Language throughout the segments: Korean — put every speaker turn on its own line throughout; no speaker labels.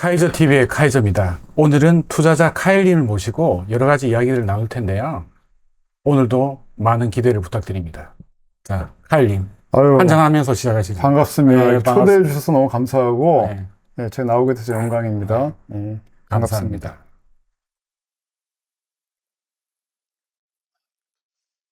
카이저TV의 카이저입니다. 오늘은 투자자 카일님을 모시고 여러 가지 이야기를 나눌 텐데요. 오늘도 많은 기대를 부탁드립니다. 자, 카일님.
아유,
한잔하면서 시작하시죠.
반갑습니다.
네,
초대해 주셔서 너무 감사하고,
네,
네, 제가 나오게 돼서 영광입니다. 네,
감사합니다.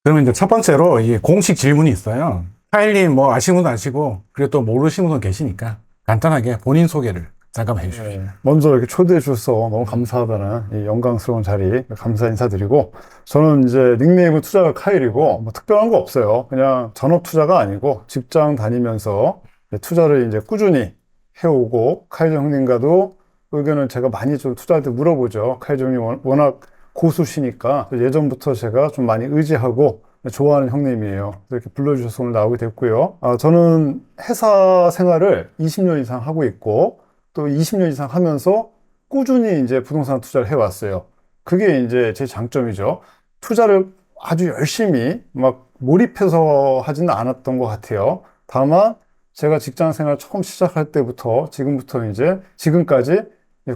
그러면 이제 첫 번째로 이 공식 질문이 있어요. 카일님 뭐 아시는 분도 아시고, 그리고 또 모르시는 분도 계시니까 간단하게 본인 소개를 잠깐만 해주시죠.
네, 먼저 이렇게 초대해 주셔서 너무 감사하다는 이 영광스러운 자리 감사 인사드리고, 저는 이제 닉네임은 투자가 카일이고, 뭐 특별한 거 없어요. 그냥 전업 투자가 아니고 직장 다니면서 투자를 이제 꾸준히 해오고, 카이저 형님과도 의견을 제가 많이 좀 투자할 때 물어보죠. 카이저 형님 워낙 고수시니까 예전부터 제가 좀 많이 의지하고 좋아하는 형님이에요. 이렇게 불러주셔서 오늘 나오게 됐고요. 저는 회사 생활을 20년 이상 하고 있고 또 20년 이상 하면서 꾸준히 이제 부동산 투자를 해왔어요. 그게 이제 제 장점이죠. 투자를 아주 열심히 막 몰입해서 하지는 않았던 것 같아요. 다만 제가 직장 생활 처음 시작할 때부터 지금부터 이제 지금까지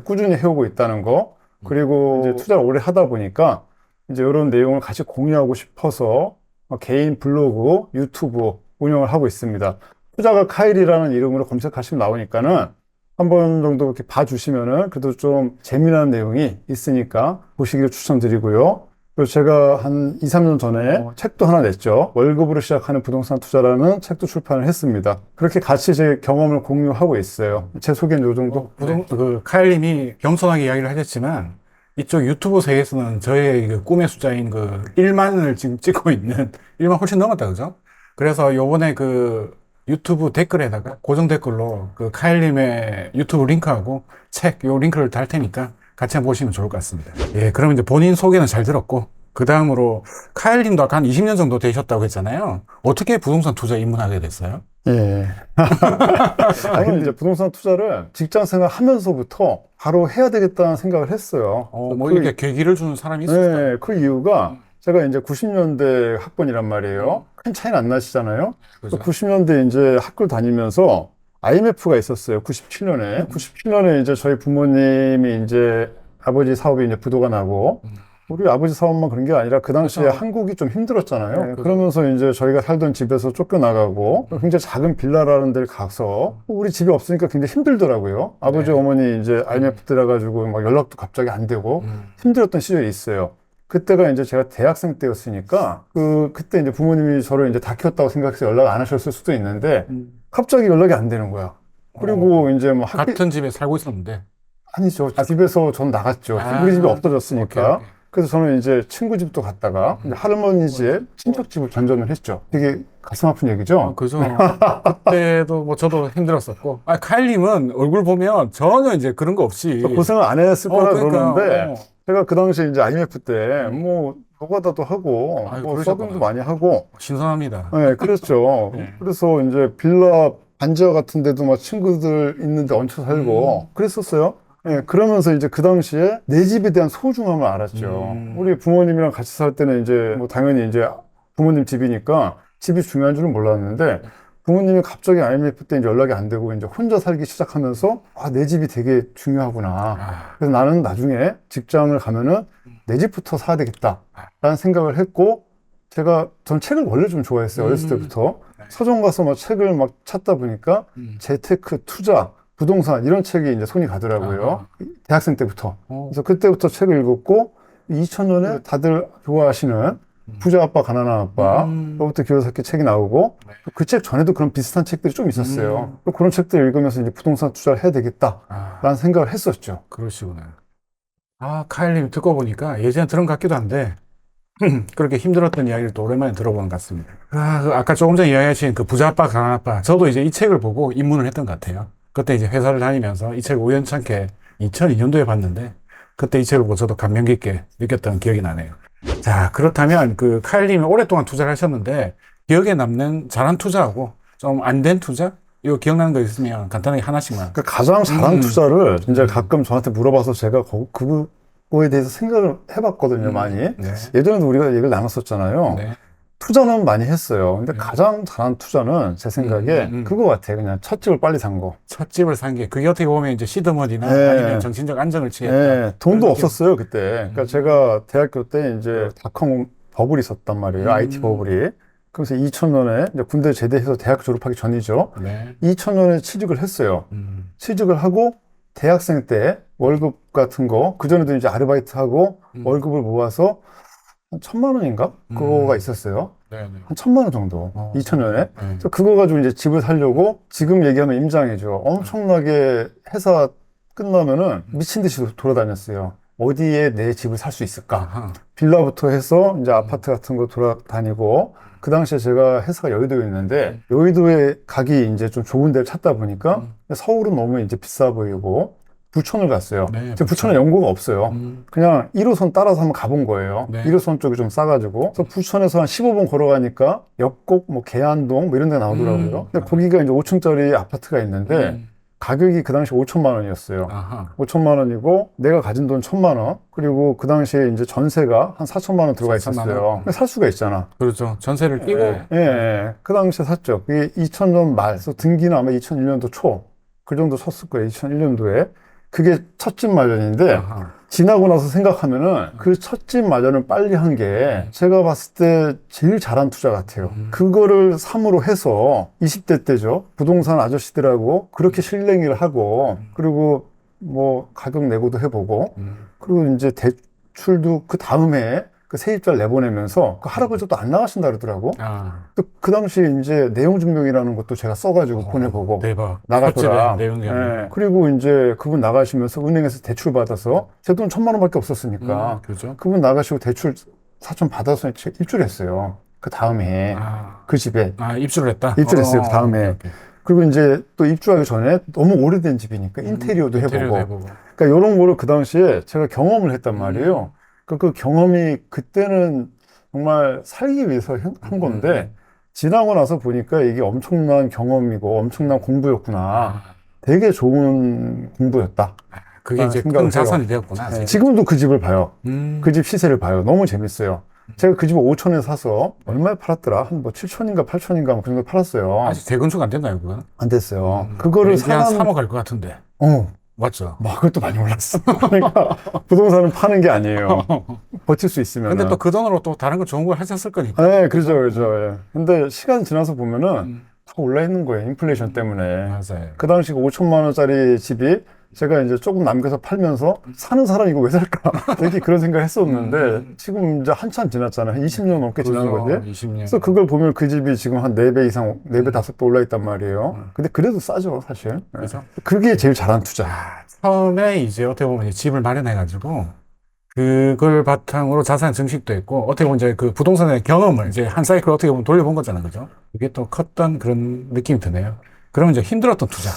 꾸준히 해오고 있다는 거. 그리고 이제 투자를 오래 하다 보니까 이제 이런 내용을 같이 공유하고 싶어서 개인 블로그, 유튜브 운영을 하고 있습니다. 투자가 카일이라는 이름으로 검색하시면 나오니까는 한 번 정도 이렇게 봐주시면은 그래도 좀 재미난 내용이 있으니까 보시기를 추천드리고요. 그리고 제가 한 2, 3년 전에 책도 하나 냈죠. 월급으로 시작하는 부동산 투자라는 책도 출판을 했습니다. 그렇게 같이 제 경험을 공유하고 있어요. 제 소개는 이 정도.
그 카일님이 겸손하게 이야기를 하셨지만 이쪽 유튜브 세계에서는 저의 그 꿈의 숫자인 그 1만을 지금 찍고 있는 1만 훨씬 넘었다 그죠? 그래서 요번에 그 유튜브 댓글에다가 고정 댓글로 그 카일님의 유튜브 링크하고 책 요 링크를 달 테니까 같이 한번 보시면 좋을 것 같습니다. 예, 그럼 이제 본인 소개는 잘 들었고 그 다음으로 카일님도 아까 한 20년 정도 되셨다고 했잖아요. 어떻게 부동산 투자에 입문하게 됐어요?
예. 저는 이제 부동산 투자를 직장 생활 하면서부터 바로 해야 되겠다는 생각을 했어요.
뭐 이렇게 계기를 주는 사람이 있었어요?
네, 그 이유가 제가 이제 90년대 학번이란 말이에요. 큰 차이는 안 나시잖아요.
그죠?
90년대 이제 학교를 다니면서 IMF가 있었어요. 97년에. 97년에 이제 저희 부모님이 이제 아버지 사업이 이제 부도가 나고 우리 아버지 사업만 그런 게 아니라 그 당시에
그렇죠.
한국이 좀 힘들었잖아요.
네,
그러면서 이제 저희가 살던 집에서 쫓겨나가고 굉장히 작은 빌라라는 데를 가서 우리 집이 없으니까 굉장히 힘들더라고요. 아버지
네.
어머니 이제 IMF 들어가지고 막 연락도 갑자기 안 되고 힘들었던 시절이 있어요. 그때가 이제 제가 대학생 때였으니까 그때 이제 부모님이 저를 이제 다 키웠다고 생각해서 연락 안 하셨을 수도 있는데 갑자기 연락이 안 되는 거야. 그리고 이제 뭐
같은 집에 살고 있었는데
아니죠. 집에서 전 나갔죠. 우리 집이 없어졌으니까.
오케이.
그래서 저는 이제 친구 집도 갔다가 이제 할머니 집, 친척 집을 전전을 했죠. 되게 가슴 아픈 얘기죠.
그죠. 그때도 뭐 저도 힘들었었고. 카일님은 얼굴 보면 전혀 이제 그런 거 없이
고생을 안 했을 거라
그러니까,
그러는데 제가 그 당시에 이제 IMF 때 뭐 노가다도 하고
아유,
뭐
그러셨구나.
서빙도 많이 하고
신선합니다.
네, 그랬죠.
네.
그래서 이제 빌라 반지하 같은 데도 막 친구들 있는데 얹혀 살고 그랬었어요. 네, 그러면서 이제 그 당시에 내 집에 대한 소중함을 알았죠. 우리 부모님이랑 같이 살 때는 이제 뭐 당연히 이제 부모님 집이니까 집이 중요한 줄은 몰랐는데 부모님이 갑자기 IMF 때 이제 연락이 안 되고 이제 혼자 살기 시작하면서 내 집이 되게 중요하구나. 그래서 나는 나중에 직장을 가면은 내 집부터 사야 되겠다라는 생각을 했고 전 책을 원래 좀 좋아했어요. 어렸을 때부터. 서점 가서 막 책을 막 찾다 보니까 재테크, 투자, 부동산 이런 책이 이제 손이 가더라고요. 대학생 때부터. 그래서 그때부터 책을 읽었고 2000년에 다들 좋아하시는 부자 아빠, 가난한 아빠. 그로부터 기요사키 책이 나오고 그 책 전에도 그런 비슷한 책들이 좀 있었어요. 그런 책들을 읽으면서 이제 부동산 투자를 해야 되겠다라는 생각을 했었죠.
그러시구나. 카일님 듣고 보니까 예전에 들은 것 같기도 한데 그렇게 힘들었던 이야기를 또 오랜만에 들어보는 것 같습니다. 아까 조금 전에 이야기하신 그 부자 아빠, 가난한 아빠. 저도 이제 이 책을 보고 입문을 했던 것 같아요. 그때 이제 회사를 다니면서 이 책을 우연찮게 2002년도에 봤는데 그때 이 책을 보고 저도 감명 깊게 느꼈던 기억이 나네요. 자, 그렇다면 그 카일님이 오랫동안 투자를 하셨는데 기억에 남는 잘한 투자하고 좀 안 된 투자? 이거 기억나는 거 있으면 간단하게 하나씩만.
그 가장 잘한 투자를 이제 가끔 저한테 물어봐서 제가 그거에 대해서 생각을 해봤거든요, 많이.
네.
예전에도 우리가 얘기를 나눴었잖아요.
네.
투자는 많이 했어요. 근데 가장 잘한 투자는 제 생각에
음.
그거 같아. 그냥 첫 집을 빨리 산 거.
첫 집을 산 게 그게 어떻게 보면 이제 시드머니나
예.
아니면 정신적 안정을 취했다.
예, 돈도
그런
없었어요, 그때. 그러니까 제가 대학교 때 이제 닷컴 버블이 있었단 말이에요. IT 버블이. 그래서 2000년에 이제 군대 제대해서 대학 졸업하기 전이죠.
네.
2000년에 취직을 했어요.
음.
취직을 하고 대학생 때 월급 같은 거, 그전에도 이제 아르바이트하고 월급을 모아서 한 1000만 원인가? 그거가 있었어요.
네, 네.
한 1000만 원 정도. 2000년에.
네.
그래서 그거 가지고 이제 집을 살려고 지금 얘기하면 임장이죠. 엄청나게 회사 끝나면은 미친 듯이 돌아다녔어요. 어디에 내 집을 살 수 있을까?
아하.
빌라부터 해서 이제 아파트 같은 거 돌아다니고 그 당시에 제가 회사가 여의도에 있는데 여의도에 가기 이제 좀 좋은 데를 찾다 보니까 서울은 너무 이제 비싸 보이고 부천을 갔어요.
네,
제가 부천에 연고가 없어요.
음.
그냥 1호선 따라서 한번 가본 거예요.
네.
1호선 쪽이 좀 싸가지고. 그래서 부천에서 한 15분 걸어가니까 역곡, 뭐 계안동 뭐 이런 데 나오더라고요. 근데 거기가 이제 5층짜리 아파트가 있는데 가격이 그 당시 5천만 원이었어요.
아하.
5천만 원이고 내가 가진 돈 1,000만 원. 그리고 그 당시에 이제 전세가 한 4천만 원 들어가
4천만
있었어요.
원.
근데 살 수가 있잖아.
그렇죠. 전세를 끼고
예, 예. 그 당시에 샀죠. 그게 2000년 말, 그래서 등기는 아마 2001년도 초. 그 정도 쳤을 거예요. 2001년도에. 그게 첫 집 마련인데
아하.
지나고 나서 생각하면은 그 첫 집 마련을 빨리 한 게 제가 봤을 때 제일 잘한 투자 같아요. 그거를 3으로 해서 20대 때죠. 부동산 아저씨들하고 그렇게 실랭이를 하고 그리고 뭐 가격 내고도 해보고 그리고 이제 대출도 그 다음에 그 세입자를 내보내면서 그 할아버지도 안 나가신다 그러더라고.
아,
또 그 당시 이제 내용 증명이라는 것도 제가 써가지고 보내보고
대박.
나갔더라.
첫집에 내용 증명.
예. 그리고 이제 그분 나가시면서 은행에서 대출 받아서 제 돈 1,000만 원밖에 없었으니까
그렇죠.
그분 나가시고 대출 4천 받아서 입주했어요. 그 다음에
아,
그 집에
입주를 했다.
입주했어요. 그 다음에.
오케이.
그리고 이제 또 입주하기 전에 너무 오래된 집이니까 인테리어도
인테리어도
해보고. 그러니까 이런 거를 그 당시에 제가 경험을 했단 말이에요. 그 경험이 그때는 정말 살기 위해서 한 건데 지나고 나서 보니까 이게 엄청난 경험이고 엄청난 공부였구나. 되게 좋은 공부였다.
그게 이제 큰
생각을
자산이
해요.
되었구나.
네, 지금도 그 집을 봐요.
음.
그 집 시세를 봐요. 너무 재밌어요. 제가 그 집을 5천에 사서 얼마에 팔았더라? 한 뭐 7천인가 8천인가 뭐 그 정도 팔았어요.
아직 재건축 안 됐나요, 그건?
안 됐어요. 그거를
왠지 한
사람
3억 갈 것 같은데. 맞죠?
막 그것도 많이 올랐어. 그러니까 부동산은 파는 게 아니에요. 버틸 수 있으면.
근데 또 그 돈으로 또 다른 거 좋은 걸 하셨을 거니까.
네, 그죠, 그죠. 예. 근데 시간 지나서 보면은 다 올라 있는 거예요. 인플레이션 때문에.
맞아요.
그 당시 5천만 원짜리 집이 제가 이제 조금 남겨서 팔면서 사는 사람 이거 왜 살까? 되게 그런 생각 했었는데 지금 이제 한참 지났잖아요. 한 20년 넘게 지난 거지.
20년.
그래서 그걸 보면 그 집이 지금 한 4배 이상, 4배, 5배 올라 있단 말이에요. 근데 그래도 싸죠, 사실. 예.
그죠?
그게 제일 잘한 투자.
처음에 이제 어떻게 보면 이제 집을 마련해가지고 그걸 바탕으로 자산 증식도 했고 어떻게 보면 이제 그 부동산의 경험을 이제 한 사이클 어떻게 보면 돌려본 거잖아요, 그죠? 그게 또 컸던 그런 느낌이 드네요. 그러면 이제 힘들었던 투자.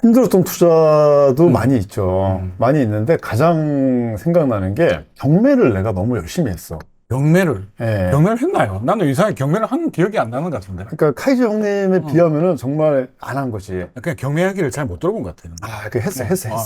힘들었던 투자도 많이 있죠. 많이 있는데 가장 생각나는 게 경매를 내가 너무 열심히 했어.
경매를
예.
경매를 했나요? 나는 이상하게 경매를 한 기억이 안 나는 것 같은데.
그러니까 카이저 형님에 비하면은 정말 안 한 거지.
그냥 경매 이야기를 잘 못 들어본 것 같아요.
그 했어.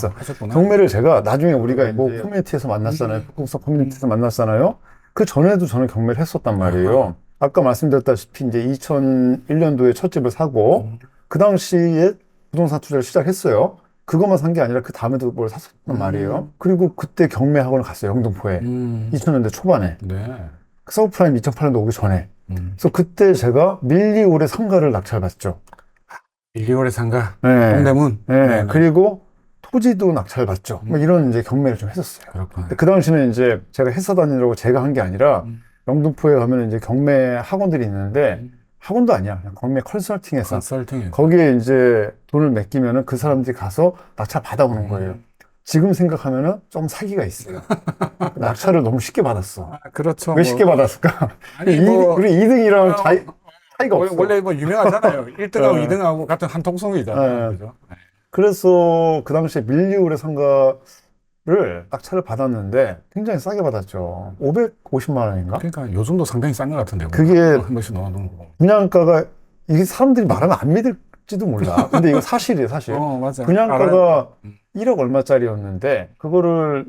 하셨구나.
경매를 제가 나중에 우리가 뭐 커뮤니티에서 만났잖아요. 북극성 커뮤니티에서 만났잖아요. 그 전에도 저는 경매를 했었단 말이에요. 아까 말씀드렸다시피 이제 2001년도에 첫 집을 사고 그 당시에 부동산 투자를 시작했어요. 그것만 산 게 아니라 그 다음에도 뭘 샀었단 말이에요. 그리고 그때 경매 학원을 갔어요. 영등포에. 2000년대 초반에.
네.
서브프라임 2008년도 오기 전에. 그래서 그때 제가 밀리올의 상가를 낙찰받죠.
밀리올의 상가,
네.
동대문.
네.
네.
그리고 토지도 낙찰받죠. 뭐 이런 이제 경매를 좀 했었어요.
그렇구나.
근데 그 당시는 이제 제가 회사 다니려고 제가 한 게 아니라 영등포에 가면 이제 경매 학원들이 있는데 학원도 아니야. 그냥 경매 컨설팅에서
컨설팅.
거기에 이제 돈을 맡기면은 그 사람들이 가서 낙찰 받아오는 거예요. 지금 생각하면은 좀 사기가 있어요. 낙찰을 너무 쉽게 받았어.
그렇죠.
왜 쉽게 받았을까?
아니, 뭐,
우리 2등이랑 차이가 없어.
원래 뭐 유명하잖아요. 1등하고
네.
2등하고 같은 한 통속이잖아요.
네.
그죠?
그래서 그 당시에 밀리올의 상가를 낙찰을 받았는데 굉장히 싸게 받았죠. 550만 원인가?
그러니까 요즘도 상당히 싼 것 같은데.
그게
한 번씩 넣어놓은 거.
분양가가 이게 사람들이 말하면 안 믿을지도 몰라. 근데 이거 사실이에요, 사실.
맞아.
분양가가 1억 얼마짜리였는데 그거를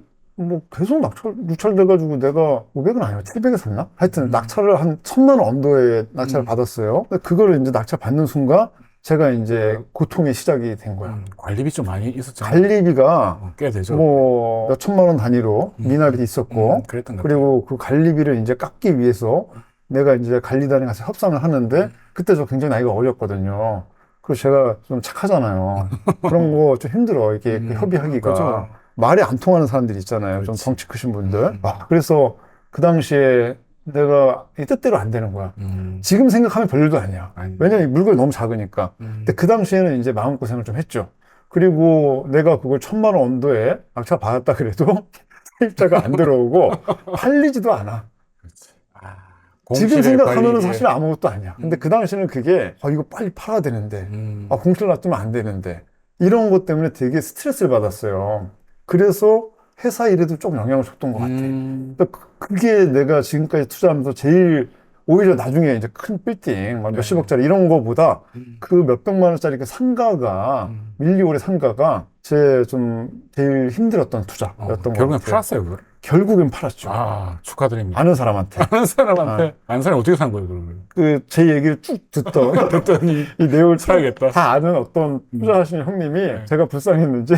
뭐 계속 유찰돼가지고 내가 500은 아니고 700에 샀나? 하여튼 낙찰을 한 1000만 원 언더의 낙찰을 받았어요. 근데 그거를 이제 낙찰 받는 순간 제가 이제 고통의 시작이 된 거야.
관리비 좀 많이 있었잖아요.
관리비가
꽤 되죠.
뭐 몇 천만 원 단위로 미납이 있었고,
그랬던 것 같아요.
그리고 그 관리비를 이제 깎기 위해서 내가 이제 관리단에 가서 협상을 하는데 그때 저 굉장히 나이가 어렸거든요. 그리고 제가 좀 착하잖아요. 그런 거 좀 힘들어. 이게 그 협의하기가.
그렇죠.
말이 안 통하는 사람들 있잖아요. 좀
그렇지.
덩치 크신 분들. 그래서 그 당시에 내가 이 뜻대로 안 되는 거야. 지금 생각하면 별일도 아니야.
아니.
왜냐면 이 물건이 너무 작으니까. 근데 그 당시에는 이제 마음고생을 좀 했죠. 그리고 내가 그걸 1000만 원 언더에 낙찰 받았다 그래도 세입자가 안 들어오고 팔리지도 않아. 지금 생각하면 사실 아무것도 아니야. 근데 그 당시에는 그게 이거 빨리 팔아야 되는데 공실 놔두면 안 되는데 이런 것 때문에 되게 스트레스를 받았어요. 그래서 회사 일에도 조금 영향을 줬던 것 같아. 그러니까 그게 내가 지금까지 투자하면서 제일 오히려 나중에 이제 큰 빌딩 막 몇십억짜리 이런 거보다 그 몇백만 원짜리 그 상가가 밀리오의 상가가 제 좀 제일 힘들었던 투자였던 것 같아요.
결국엔 팔았어요, 그걸?
결국엔 팔았죠.
아, 축하드립니다.
아는 사람한테.
아는 사람한테? 아는 사람이 어떻게 산 거예요, 그러면?
그 제 얘기를 쭉
듣더니
이 내용을
사야겠다.
다 아는 어떤 투자하시는 형님이 제가 불쌍했는지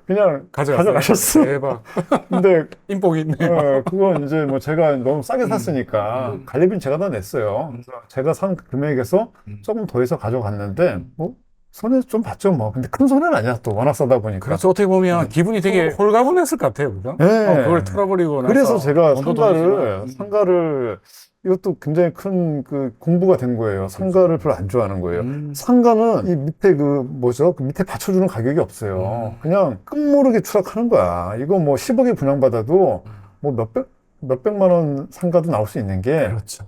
그냥 가져가셨어.
대박.
근데
인복이 있네.
그건 이제 뭐 제가 너무 싸게 샀으니까 관리비는 제가 다 냈어요. 그래서 제가 산 금액에서 조금 더해서 가져갔는데 뭐 손해 좀 봤죠 뭐. 근데 큰 손해는 아니야 또 워낙 싸다 보니까.
그래서 어떻게 보면 기분이 되게 홀가분했을 것 같아요, 그죠?
네.
그걸 털어버리고 나서
그래서 제가
돈도
상가를 이것도 굉장히 큰 그 공부가 된 거예요. 상가를 별로 안 좋아하는 거예요. 상가는 이 밑에 그 밑에 받쳐주는 가격이 없어요. 그냥 끝모르게 추락하는 거야. 이거 뭐 10억에 분양받아도 뭐 몇백만 원 상가도 나올 수 있는 게
그렇죠.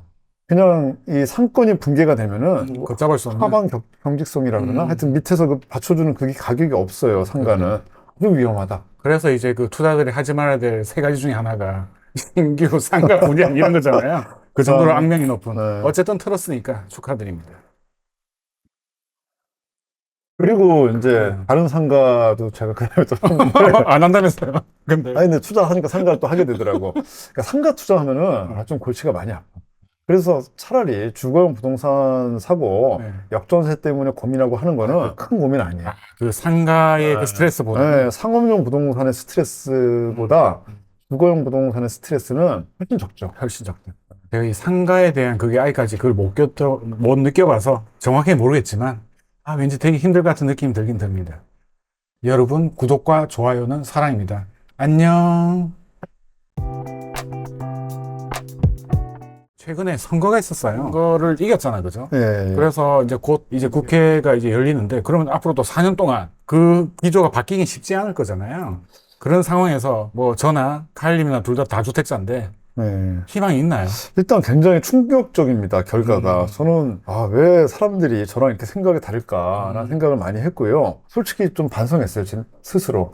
그냥 이 상권이 붕괴가 되면은
걷잡을 수 없는.
하방 경직성이라 그러나 하여튼 밑에서 그 받쳐주는 그게 가격이 없어요. 상가는. 아주 위험하다.
그래서 이제 그 투자들이 하지 말아야 될 세 가지 중에 하나가 신규 상가 분양 이런 거잖아요. 그 정도로 악명이 높은.
네.
어쨌든 틀었으니까 축하드립니다.
그리고 이제 다른 상가도 제가 그다음에 또
안 한다면서요? 근데.
아니 근데 투자하니까 상가를 또 하게 되더라고. 그러니까 상가 투자하면은 좀 골치가 많이 아파. 그래서 차라리 주거용 부동산 사고
네.
역전세 때문에 고민하고 하는 거는 큰 고민 아니에요.
그 상가의 그 스트레스보다.
네, 상업용 부동산의 스트레스보다 주거용 부동산의 스트레스는 훨씬 적죠.
훨씬 적다. 제가 이 상가에 대한 그게 아직까지 그걸 못 느껴봐서 정확히 모르겠지만, 왠지 되게 힘들 것 같은 느낌이 들긴 듭니다. 여러분, 구독과 좋아요는 사랑입니다. 안녕. 최근에 선거가 있었어요. 선거를 이겼잖아요, 그죠?
예, 예.
그래서 이제 곧 이제 국회가 이제 열리는데, 그러면 앞으로 또 4년 동안 그 기조가 바뀌긴 쉽지 않을 거잖아요. 그런 상황에서 뭐 저나 카일님이나 둘 다 다주택자인데
네.
희망이 있나요?
일단 굉장히 충격적입니다, 결과가. 저는, 왜 사람들이 저랑 이렇게 생각이 다를까라는 생각을 많이 했고요. 솔직히 좀 반성했어요, 스스로.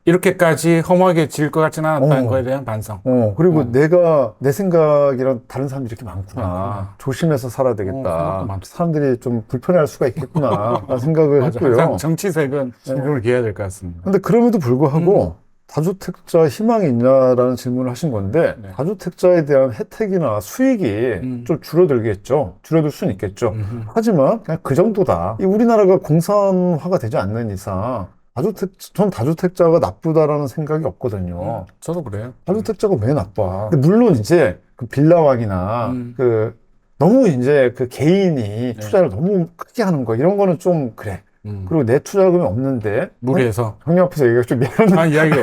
이렇게까지 허무하게 질 것 같지는 않았다는 거에 대한 반성.
그리고 내가, 내 생각이랑 다른 사람들이 이렇게 많구나. 조심해서 살아야 되겠다. 사람들이 좀 불편해할 수가 있겠구나. 라는 생각을 했고요.
항상 정치색은 신경을 기해야 될 것 같습니다.
근데 그럼에도 불구하고, 다주택자 희망이 있냐라는 질문을 하신 건데
네.
다주택자에 대한 혜택이나 수익이 좀 줄어들겠죠. 줄어들 수는 있겠죠. 하지만 그냥 그 정도다. 이 우리나라가 공산화가 되지 않는 이상 전 다주택자가 나쁘다라는 생각이 없거든요.
저도 그래요.
다주택자가 왜 나빠? 근데 물론 이제 그 빌라왕이나 그 너무 이제 그 개인이 투자를 너무 크게 하는 거 이런 거는 좀 그래. 그리고 내 투자금이 없는데
무리해서
형님 앞에서 얘기가 좀 미안한데
이야기해.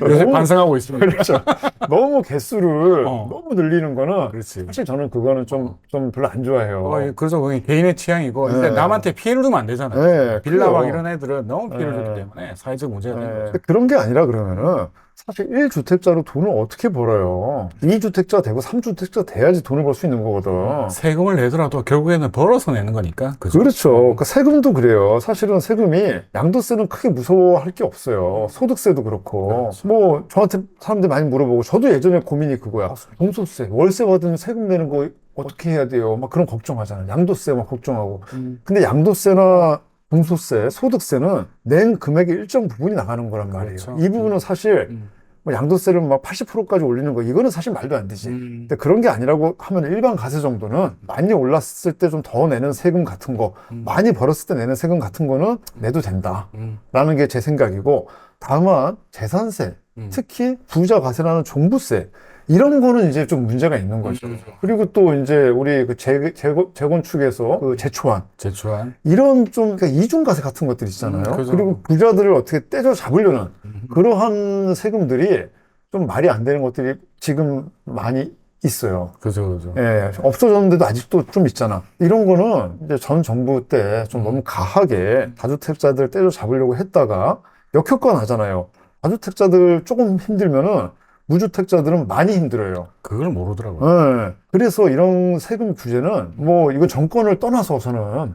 요새 반성하고 있습니다.
그렇죠. 너무 개수를 너무 늘리는 거는
그렇지.
사실 저는 그거는 좀 별로 안 좋아해요.
그래서 그게 개인의 취향이고
네.
근데 남한테 피해를 주면 안 되잖아요.
네,
빌라왕
그래요.
이런 애들은 너무 피해를 주기 때문에 사회적 문제가 되는 거죠.
근데 그런 게 아니라 그러면은 사실 1주택자로 돈을 어떻게 벌어요? 2주택자 되고 3주택자 돼야지 돈을 벌 수 있는 거거든.
세금을 내더라도 결국에는 벌어서 내는 거니까. 그죠?
그렇죠. 그러니까 세금도 그래요. 사실은 세금이 양도세는 크게 무서워할 게 없어요. 소득세도 그렇고. 뭐 저한테 사람들이 많이 물어보고 저도 예전에 고민이 그거야. 종소세, 월세 받으면 세금 내는 거 어떻게 해야 돼요? 막 그런 걱정하잖아요. 양도세 막 걱정하고. 근데 양도세나 종소세, 소득세는 낸 금액의 일정 부분이 나가는 거란 말이에요.
그렇죠.
이 부분은 사실
음.
뭐 양도세를 막 80%까지 올리는 거 이거는 사실 말도 안 되지. 근데 그런 게 아니라고 하면 일반 가세 정도는 많이 올랐을 때 좀 더 내는 세금 같은 거, 많이 벌었을 때 내는 세금 같은 거는 내도 된다라는 게 제 생각이고, 다만 재산세, 특히 부자 가세라는 종부세 이런 거는 이제 좀 문제가 있는 거죠. 그리고 또 이제 우리 그 재건축에서 그 제초안
제초한.
이런 좀 그러니까 이중과세 같은 것들 있잖아요.
그죠.
그리고 부자들을 어떻게 떼줘 잡으려는 그러한 세금들이 좀 말이 안 되는 것들이 지금 많이 있어요.
그죠, 그죠.
예, 없어졌는데도 아직도 좀 있잖아. 이런 거는 이제 전 정부 때 좀 너무 가하게 다주택자들 떼줘 잡으려고 했다가 역효과 나잖아요. 다주택자들 조금 힘들면은 무주택자들은 많이 힘들어요.
그걸 모르더라고요.
예. 그래서 이런 세금 규제는 뭐 이거 정권을 떠나서서는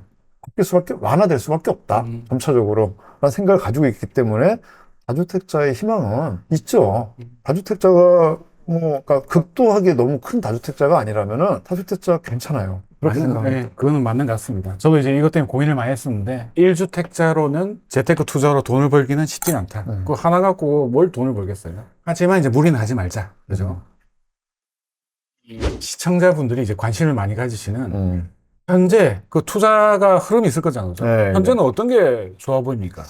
완화될 수밖에 없다. 점차적으로 라는 생각을 가지고 있기 때문에 다주택자의 희망은 있죠. 다주택자가 뭐 그러니까 극도하게 너무 큰 다주택자가 아니라면은 다주택자 괜찮아요. 그렇게 생각합니다.
네, 그거는 맞는 것 같습니다. 저도 이제 이것 때문에 고민을 많이 했었는데 1주택자로는 재테크 투자로 돈을 벌기는 쉽지 않다. 그거 하나 갖고 뭘 돈을 벌겠어요. 하지만 이제 무리는 하지 말자. 그죠? 시청자분들이 이제 관심을 많이 가지시는 현재 그 투자가 흐름이 있을 거잖아요. 그죠?
네,
현재는 어떤 게 좋아 보입니까?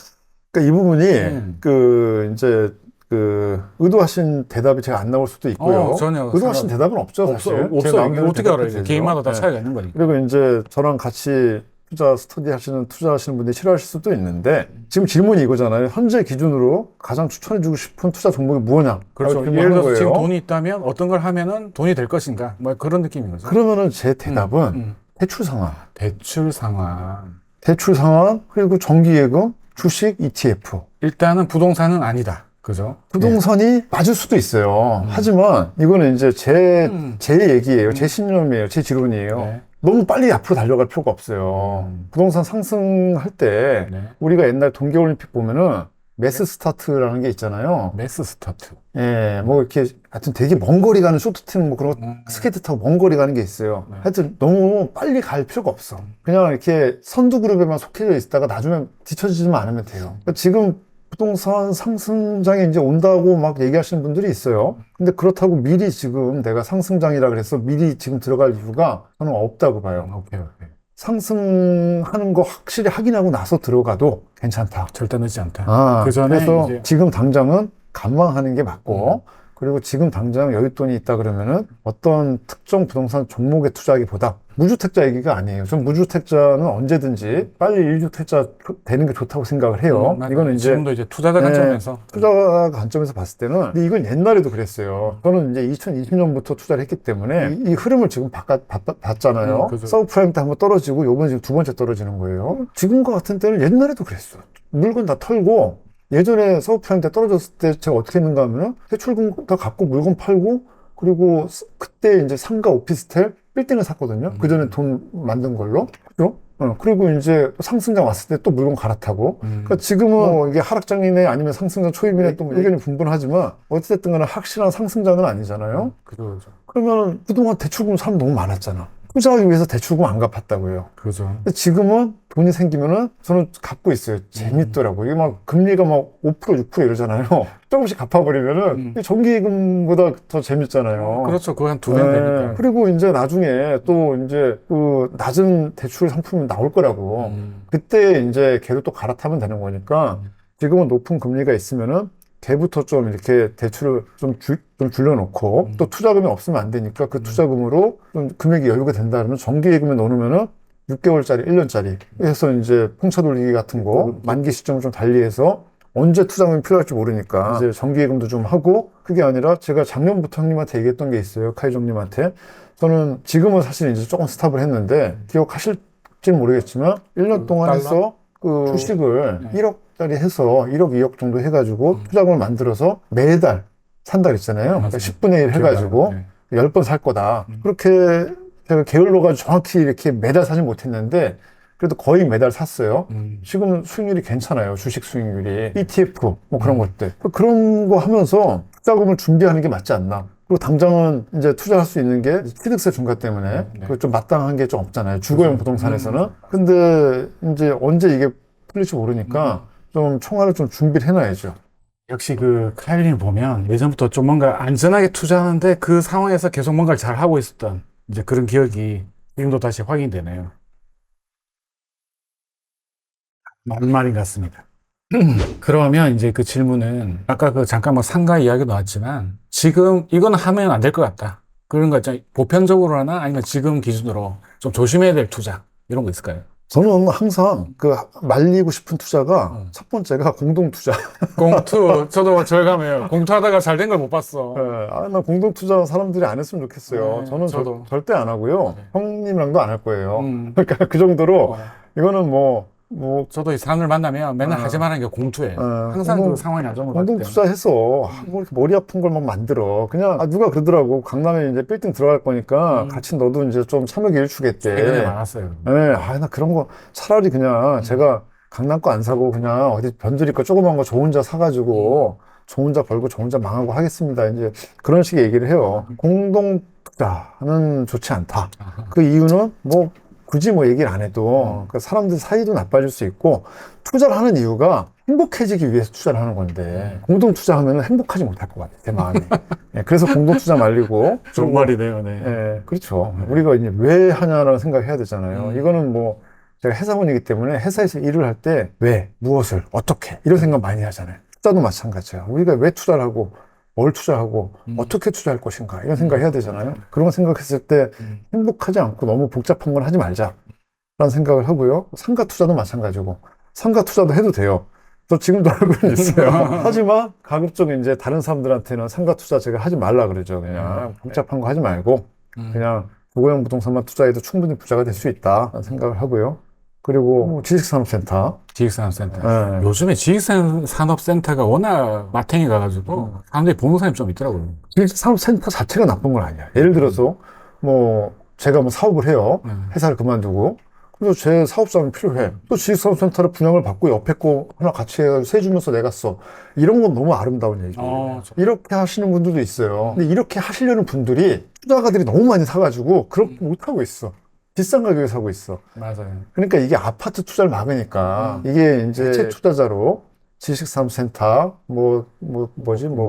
그러니까 이 부분이 그 이제 그 의도하신 대답이 제가 안 나올 수도 있고요.
전혀
의도하신 대답은 없죠, 사실. 제
없어요.
마음대로
어떻게 알아요?
대답해도
개인마다 다
되죠.
차이가 있는 거니까.
그리고 이제 저랑 같이 투자하시는 분들이 싫어하실 수도 있는데, 지금 질문이 이거잖아요. 현재 기준으로 가장 추천해주고 싶은 투자 종목이 뭐냐?
그렇죠.
라고
예를
질문하는
들어서 지금
거예요.
돈이 있다면 어떤 걸 하면은 돈이 될 것인가? 뭐 그런 느낌인 거죠.
그러면은 제 대답은 대출 상환.
대출 상환.
대출 상환, 그리고 정기예금, 주식, ETF.
일단은 부동산은 아니다. 그죠?
부동산이 맞을 수도 있어요. 하지만 이거는 이제 제 얘기예요. 제 신념이에요. 제 지론이에요.
네.
너무 빨리 앞으로 달려갈 필요가 없어요. 부동산 상승할 때
네.
우리가 옛날 동계올림픽 보면은 매스 스타트라는 게 있잖아요.
매스 스타트.
예, 뭐 이렇게 하여튼 되게 먼 거리 가는 쇼트트랙 뭐 그런 거 스케이트 타고 먼 거리 가는 게 있어요. 하여튼 너무 빨리 갈 필요가 없어. 그냥 이렇게 선두 그룹에만 속해져 있다가 나중에 뒤처지지만 않으면 돼요. 그러니까 지금 부동산 상승장이 이제 온다고 막 얘기하시는 분들이 있어요. 근데 그렇다고 미리 지금 내가 상승장이라 그래서 미리 지금 들어갈 이유가 저는 없다고 봐요.
오케이.
상승하는 거 확실히 확인하고 나서 들어가도 괜찮다.
절대 늦지 않다. 그 전에
그래서
이제
지금 당장은 관망하는 게 맞고, 그리고 지금 당장 여윳돈이 있다 그러면은 어떤 특정 부동산 종목에 투자하기보다 무주택자 얘기가 아니에요. 전 무주택자는 언제든지 빨리 1주택자 되는 게 좋다고 생각을 해요.
맞아요.
이거는 이제
지금도 이제 투자자 관점에서
투자 관점에서 봤을 때는, 근데 이건 옛날에도 그랬어요. 저는 이제 2020년부터 투자를 했기 때문에 이 흐름을 지금 봤잖아요.
그죠.
서브프라임 때 한번 떨어지고 요번에 지금 두 번째 떨어지는 거예요. 지금과 같은 때는 옛날에도 그랬어. 물건 다 털고, 예전에 서브프라임 때 떨어졌을 때 제가 어떻게 했는가 하면은 대출금 다 갚고 물건 팔고, 그리고 그때 이제 상가 오피스텔 빌딩을 샀거든요. 그 전에 돈 만든 걸로. 그죠? 그리고 이제 상승장 왔을 때 또 물건 갈아타고. 그러니까 지금은 뭐 이게 하락장이네 아니면 상승장 초입이네 또뭐 의견이 분분하지만 어찌됐든 간에 확실한 상승장은 아니잖아요.
그죠.
그러면 그동안 대출금 사람 너무 많았잖아. 투자하기 위해서 대출금 안 갚았다고요.
그죠.
근데 지금은 돈이 생기면은 저는 갖고 있어요. 재밌더라고요. 이게 막 금리가 막 5%, 6% 이러잖아요. 조금씩 갚아버리면은 정기예금보다 더 재밌잖아요.
그렇죠. 그거 한 2년 되니까.
그리고 이제 나중에 또 이제 그 낮은 대출 상품이 나올 거라고. 그때 이제 걔를 또 갈아타면 되는 거니까 지금은 높은 금리가 있으면은 걔부터 좀 이렇게 대출을 좀 줄여놓고 또 투자금이 없으면 안 되니까 그 투자금으로 좀 금액이 여유가 된다 그러면 정기예금에 넣으면은 6개월짜리, 1년짜리 해서 이제 풍차 돌리기 같은 거 만기 시점 좀 달리해서 언제 투자금이 필요할지 모르니까 이제 정기예금도 좀 하고, 그게 아니라 제가 작년부터 형님한테 얘기했던 게 있어요. 카이종님한테. 저는 지금은 사실 이제 조금 스탑을 했는데 기억하실지는 모르겠지만 1년 동안 해서 그 주식을 1억짜리 해서 1억, 2억 정도 해가지고 투자금을 만들어서 매달 산다 그랬잖아요. 그러니까 10분의 1 해가지고 10번 살 거다. 그렇게 제가 게을러 가지고 정확히 이렇게 매달 사진 못했는데 그래도 거의 매달 샀어요. 지금 수익률이 괜찮아요. 주식 수익률이. ETF 뭐 그런 것들. 그런 거 하면서 투자금을 준비하는 게 맞지 않나. 그리고 당장은 이제 투자할 수 있는 게 취득세 중과 때문에 그 좀 마땅한 게 좀 없잖아요. 주거용 부동산에서는. 근데 이제 언제 이게 풀릴지 모르니까 좀 총알을 좀 준비를 해놔야죠.
역시 그 카일님 보면 예전부터 좀 뭔가 안전하게 투자하는데 그 상황에서 계속 뭔가를 잘 하고 있었던 이제 그런 기억이 지금도 다시 확인되네요. 맞는 말인 것 같습니다. 그러면 이제 그 질문은 아까 그 잠깐 뭐 상가 이야기 나왔지만 지금 이거는 하면 안 될 것 같다. 그런 거 있잖아요. 보편적으로 하나 아니면 지금 기준으로 좀 조심해야 될 투자 이런 거 있을까요?
저는 항상 그 말리고 싶은 투자가 첫 번째가 공동 투자.
공투 저도 절감해요. 공투하다가 잘 된 걸 못 봤어.
나 공동 투자 사람들이 안 했으면 좋겠어요.
네,
저는
저도.
절대 안 하고요.
네.
형님이랑도 안 할 거예요.
음.
그러니까 그 정도로
어.
이거는 뭐
저도 이 사람을 만나면 맨날 하지 말라는 게 공투예요. 항상
공동-
그 상황이 안 좋은 것
공동
같아요.
투자해서 뭐 이렇게 머리 아픈 걸 막 만들어. 그냥 누가 그러더라고. 강남에 이제 빌딩 들어갈 거니까 같이 너도 이제 좀 참여기 일주겠대.
최근에 많았어요.
나 그런 거 차라리 그냥 제가 강남 거 안 사고 그냥 어디 변두리 거 조그만 거 저 혼자 사가지고 저 혼자 벌고 저 혼자 망하고 하겠습니다. 이제 그런 식의 얘기를 해요. 공동 투자는 좋지 않다. 그 이유는 뭐 굳이 뭐 얘기를 안 해도 그 사람들 사이도 나빠질 수 있고 투자를 하는 이유가 행복해지기 위해서 투자를 하는 건데 공동 투자하면 행복하지 못할 것 같아 제 마음이. 그래서 공동 투자 말리고
좋은 말이네요. 네.
그렇죠. 우리가 이제 왜 하냐라는 생각을 해야 되잖아요. 이거는 뭐 제가 회사원이기 때문에 회사에서 일을 할 때 왜, 무엇을, 어떻게 이런 생각 많이 하잖아요. 투자도 마찬가지야. 우리가 왜 투자를 하고 뭘 투자하고 어떻게 투자할 것인가 이런 생각 해야 되잖아요. 그런 거 생각했을 때 행복하지 않고 너무 복잡한 걸 하지 말자라는 생각을 하고요. 상가 투자도 마찬가지고 상가 투자도 해도 돼요. 저 지금도 알고는 있어요. 하지만 가급적 이제 다른 사람들한테는 상가 투자 제가 하지 말라 그러죠. 그냥 복잡한 거 하지 말고 그냥 주거용 부동산만 투자해도 충분히 부자가 될 수 있다라는 생각을 하고요. 그리고 뭐 지식산업센터.
지식산업센터.
네.
요즘에 지식산업센터가 워낙 마탱이 가가지고 사람들이 보는 사람이 좀 있더라고요.
지식산업센터 자체가 나쁜 건 아니야. 예를 들어서 뭐 제가 뭐 사업을 해요. 회사를 그만두고. 그래서 제 사업자는 필요해. 또 지식산업센터를 분양을 받고 옆에 거 하나 같이 해가지고 세주면서 내가 써. 이런 건 너무 아름다운 얘기예요. 이렇게 하시는 분들도 있어요. 근데 이렇게 하시려는 분들이 투자가들이 너무 많이 사가지고 그렇게 못하고 있어. 비싼 가격에 사고 있어.
맞아요.
그러니까 이게 아파트 투자를 막으니까 이게 이제 대체 투자자로 지식산업센터, 뭐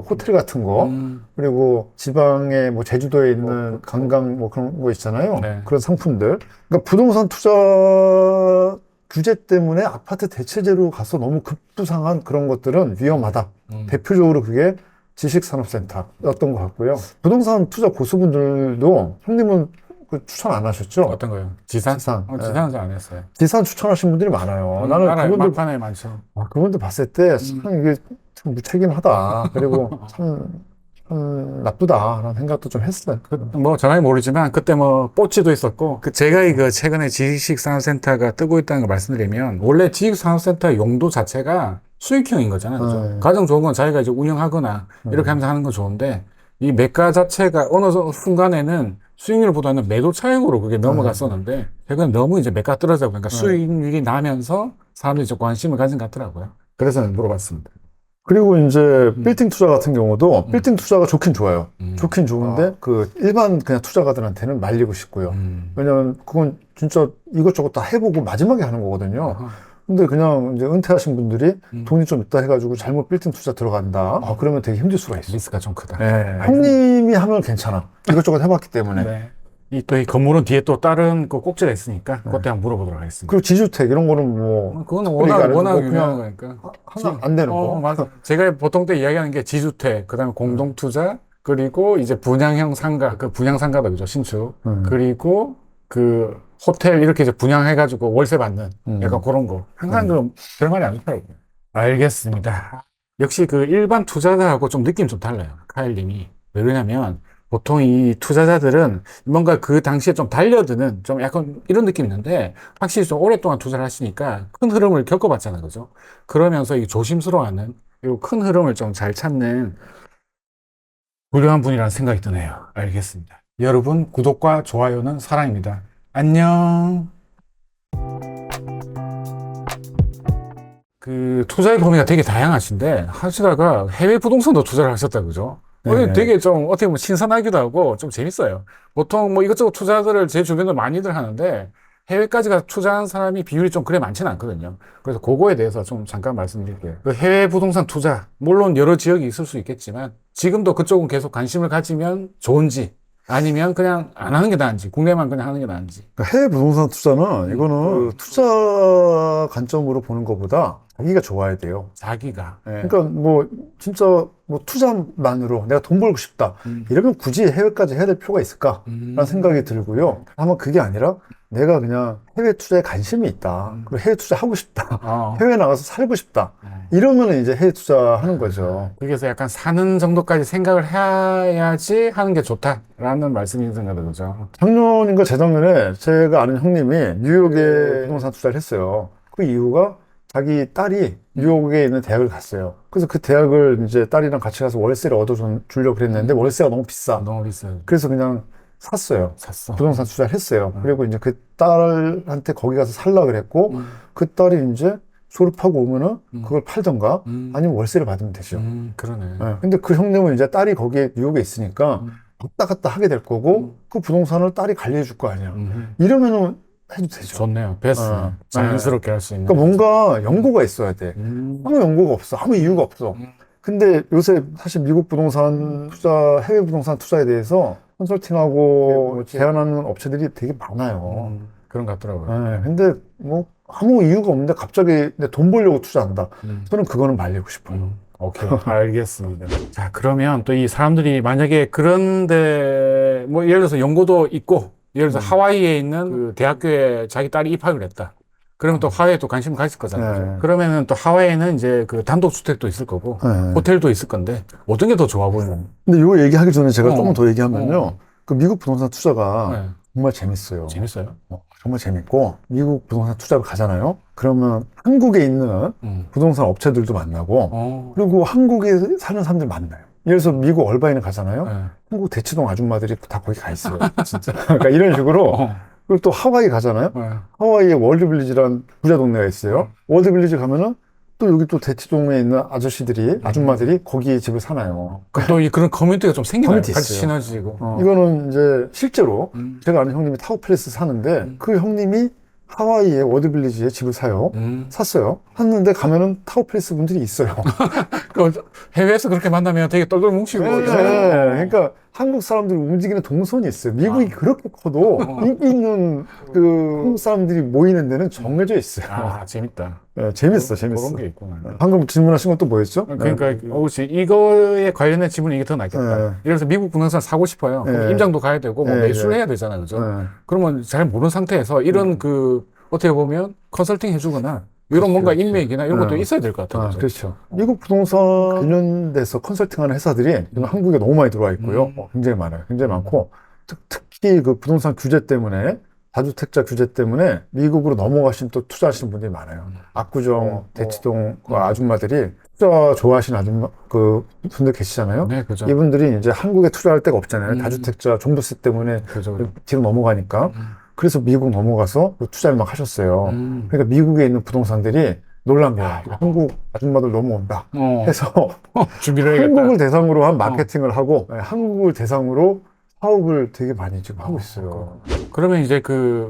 호텔 같은 거, 그리고 지방에 뭐 제주도에 있는 관광 뭐 그런 거 있잖아요.
네.
그런 상품들. 그러니까 부동산 투자 규제 때문에 아파트 대체제로 가서 너무 급부상한 그런 것들은 위험하다. 대표적으로 그게 지식산업센터였던 것 같고요. 부동산 투자 고수분들도 형님은 그 추천 안 하셨죠?
어떤 거요? 지산?
지산.
지산은 잘 안 했어요.
지산 추천하신 분들이 많아요. 나는
알아요.
그분들,
막판에 많죠.
그분들 봤을 때 참 이게 참 무책임하다. 그리고 참 나쁘다라는 생각도 좀 했어요.
뭐 정확히 모르지만 그때 뭐 뽀찌도 있었고 제가 이거 최근에 지식산업센터가 뜨고 있다는 걸 말씀드리면 원래 지식산업센터 용도 자체가 수익형인 거잖아요. 그죠? 가장 좋은 건 자기가 이제 운영하거나 이렇게 하면서 하는 건 좋은데 이 매가 자체가 어느 순간에는 수익률보다는 매도 차익으로 그게 넘어갔었는데 최근에 너무 이제 매가 떨어져 보니까 수익률이 나면서 사람들이 좀 관심을 가진 것 같더라고요. 그래서 물어봤습니다.
그리고 이제 빌딩 투자 같은 경우도 빌딩 투자가 좋긴 좋아요. 좋긴 좋은데 그 일반 그냥 투자가들한테는 말리고 싶고요. 왜냐면 그건 진짜 이것저것 다 해보고 마지막에 하는 거거든요. 근데 그냥 이제 은퇴하신 분들이 돈이 좀 있다 해가지고 잘못 빌딩 투자 들어간다. 그러면 되게 힘들 수가 있어.
리스크가 좀 크다.
형님이 하면 괜찮아. 이것저것 해봤기 때문에.
네. 이 건물은 뒤에 또 다른 그 꼭지가 있으니까 그때 한번 물어보도록 하겠습니다.
그리고 지주택 이런 거는 뭐
그거는
특별히 얘기 안 해도
워낙
뭐
유명한
그냥
거니까.
하나 안 되는 거.
맞아. 제가 보통 때 이야기하는 게 지주택, 그다음에 공동투자, 그리고 이제 분양형 상가, 그 분양 상가다 그죠, 신축. 그리고 그 호텔 이렇게 이제 분양해가지고 월세 받는 약간 그런 거. 항상 그 별말이 안 좋더라고요. 알겠습니다. 역시 그 일반 투자자하고 좀 느낌이 좀 달라요. 카일님이. 왜 그러냐면 보통 이 투자자들은 뭔가 그 당시에 좀 달려드는 좀 약간 이런 느낌이 있는데 확실히 좀 오랫동안 투자를 하시니까 큰 흐름을 겪어봤잖아요. 그죠? 그러면서 이 조심스러워하는 이 큰 흐름을 좀 잘 찾는 훌륭한 분이라는 생각이 드네요. 알겠습니다. 여러분 구독과 좋아요는 사랑입니다. 안녕. 그 투자의 범위가 되게 다양하신데 하시다가 해외 부동산도 투자를 하셨다 그죠? 되게 좀 어떻게 보면 신선하기도 하고 좀 재밌어요. 보통 뭐 이것저것 투자들을 제 주변에 많이들 하는데 해외까지 가서 투자한 사람이 비율이 좀 그래 많지는 않거든요. 그래서 그거에 대해서 좀 잠깐 말씀드릴게요. 그 해외 부동산 투자, 물론 여러 지역이 있을 수 있겠지만 지금도 그쪽은 계속 관심을 가지면 좋은지 아니면 그냥 안 하는 게 나은지, 국내만 그냥 하는 게 나은지.
그러니까 해외 부동산 투자는 이거는 그 투자 관점으로 보는 것보다 자기가 좋아야 돼요.
자기가.
그러니까 뭐 진짜 뭐 투자만으로 내가 돈 벌고 싶다 이러면 굳이 해외까지 해야 될 필요가 있을까라는 생각이 들고요. 아마 그게 아니라 내가 그냥 해외 투자에 관심이 있다. 그리고 해외 투자 하고 싶다. 해외 나가서 살고 싶다. 이러면 이제 해외 투자하는 거죠.
그래서 약간 사는 정도까지 생각을 해야지 하는 게 좋다라는 말씀이신 거죠, 그죠?
작년인가 재작년에 제가 아는 형님이 뉴욕에 부동산 투자를 했어요. 그 이유가 자기 딸이 뉴욕에 있는 대학을 갔어요. 그래서 그 대학을 이제 딸이랑 같이 가서 월세를 얻어주려고 그랬는데 월세가 너무 비싸.
너무 비싸요.
그래서 그냥 샀어요.
샀어.
부동산 투자를 했어요. 그리고 이제 그 딸한테 거기 가서 살라 그랬고 그 딸이 이제 졸업하고 오면은 그걸 팔던가 아니면 월세를 받으면 되죠.
그러네.
네. 근데 그 형님은 이제 딸이 거기에 뉴욕에 있으니까 왔다 갔다 하게 될 거고 그 부동산을 딸이 관리해 줄 거 아니야. 이러면은 해도 되죠.
좋네요. 베스트. 자연스럽게 할 수 있는.
그러니까 뭔가 연고가 있어야 돼. 아무 연고가 없어. 아무 이유가 없어. 근데 요새 사실 미국 부동산 투자, 해외 부동산 투자에 대해서 컨설팅하고 제안하는 업체들이 되게 많아요.
그런 것 같더라고요.
네, 근데 뭐 아무 이유가 없는데 갑자기 내 돈 벌려고 투자한다. 저는 그거는 말리고 싶어요.
오케이. 알겠습니다. 자, 그러면 또 이 사람들이 만약에 그런데 뭐 예를 들어서 연고도 있고 예를 들어서 하와이에 있는 그 대학교에 자기 딸이 입학을 했다. 그러면 또 하와이에 또 관심을 가질 거잖아요.
네.
그러면은 또 하와이에는 이제 그 단독주택도 있을 거고
네.
호텔도 있을 건데 어떤 게 더 좋아 보이나요?
근데 이거 얘기하기 전에 제가 조금 더 얘기하면요. 그 미국 부동산 투자가
네.
정말 재밌어요.
재밌어요?
정말 재밌고 미국 부동산 투자를 가잖아요. 그러면 한국에 있는 부동산 업체들도 만나고 그리고 한국에 사는 사람들 만나요. 예를 들어서 미국 얼바인을 가잖아요.
네.
한국 대치동 아줌마들이 다 거기 가 있어요. 진짜. 그러니까 이런 식으로. 그리고 또 하와이 가잖아요.
네.
하와이에 월드빌리지라는 부자 동네가 있어요. 월드빌리지 가면은 또 여기 또 대치동에 있는 아저씨들이, 아줌마들이 거기에 집을 사나요.
또 이 그런 커뮤니티가 좀 생기나요?
커뮤니티
같이
있어요.
시너지고.
이거는 이제 실제로 제가 아는 형님이 타워팰리스 사는데 그 형님이 하와이의 워드빌리지에 집을 사요. 샀어요. 샀는데 가면은 타워팰리스 분들이 있어요.
그 해외에서 그렇게 만나면 되게 똘똘 뭉치고.
네, 그러니까 한국 사람들이 움직이는 동선이 있어요. 미국이 그렇게 커도 인기 있는 그 한국 사람들이 모이는 데는 정해져 있어요.
아, 재밌다.
네, 재밌어, 재밌어.
그런 게 있구나.
방금 질문하신 건 또 뭐였죠?
그러니까, 그렇지. 이거에 관련된 질문이 이게 더 낫겠다.
네.
예를 들어서 미국 부동산 사고 싶어요. 그럼
네.
임장도 가야 되고, 뭐
네,
매수를
네.
해야 되잖아요. 그죠?
네.
그러면 잘 모르는 상태에서 이런 어떻게 보면 컨설팅 해주거나, 이런 뭔가 인맥이나 이런 것도 있어야 될 것 같아요.
그렇죠. 미국 부동산 관련돼서 컨설팅하는 회사들이 지금 한국에 너무 많이 들어와 있고요. 굉장히 많아요. 굉장히 많고, 특히 그 부동산 규제 때문에, 다주택자 규제 때문에 미국으로 넘어가신 또 투자하시는 분들이 많아요. 압구정, 대치동 그 아줌마들이 투자 좋아하시는 아줌마 그 분들 계시잖아요.
네, 그죠.
이분들이 이제 한국에 투자할 데가 없잖아요. 다주택자 종부세 때문에
그죠.
뒤로 넘어가니까. 그래서 미국 넘어가서 그 투자를 막 하셨어요. 그러니까 미국에 있는 부동산들이 놀란 거야. 한국 아줌마들 넘어온다. 해서
준비를 해야겠다.
한국을 대상으로 한 마케팅을 하고 한국을 대상으로 사업을 되게 많이 지금 하고 있어요.
그러면 이제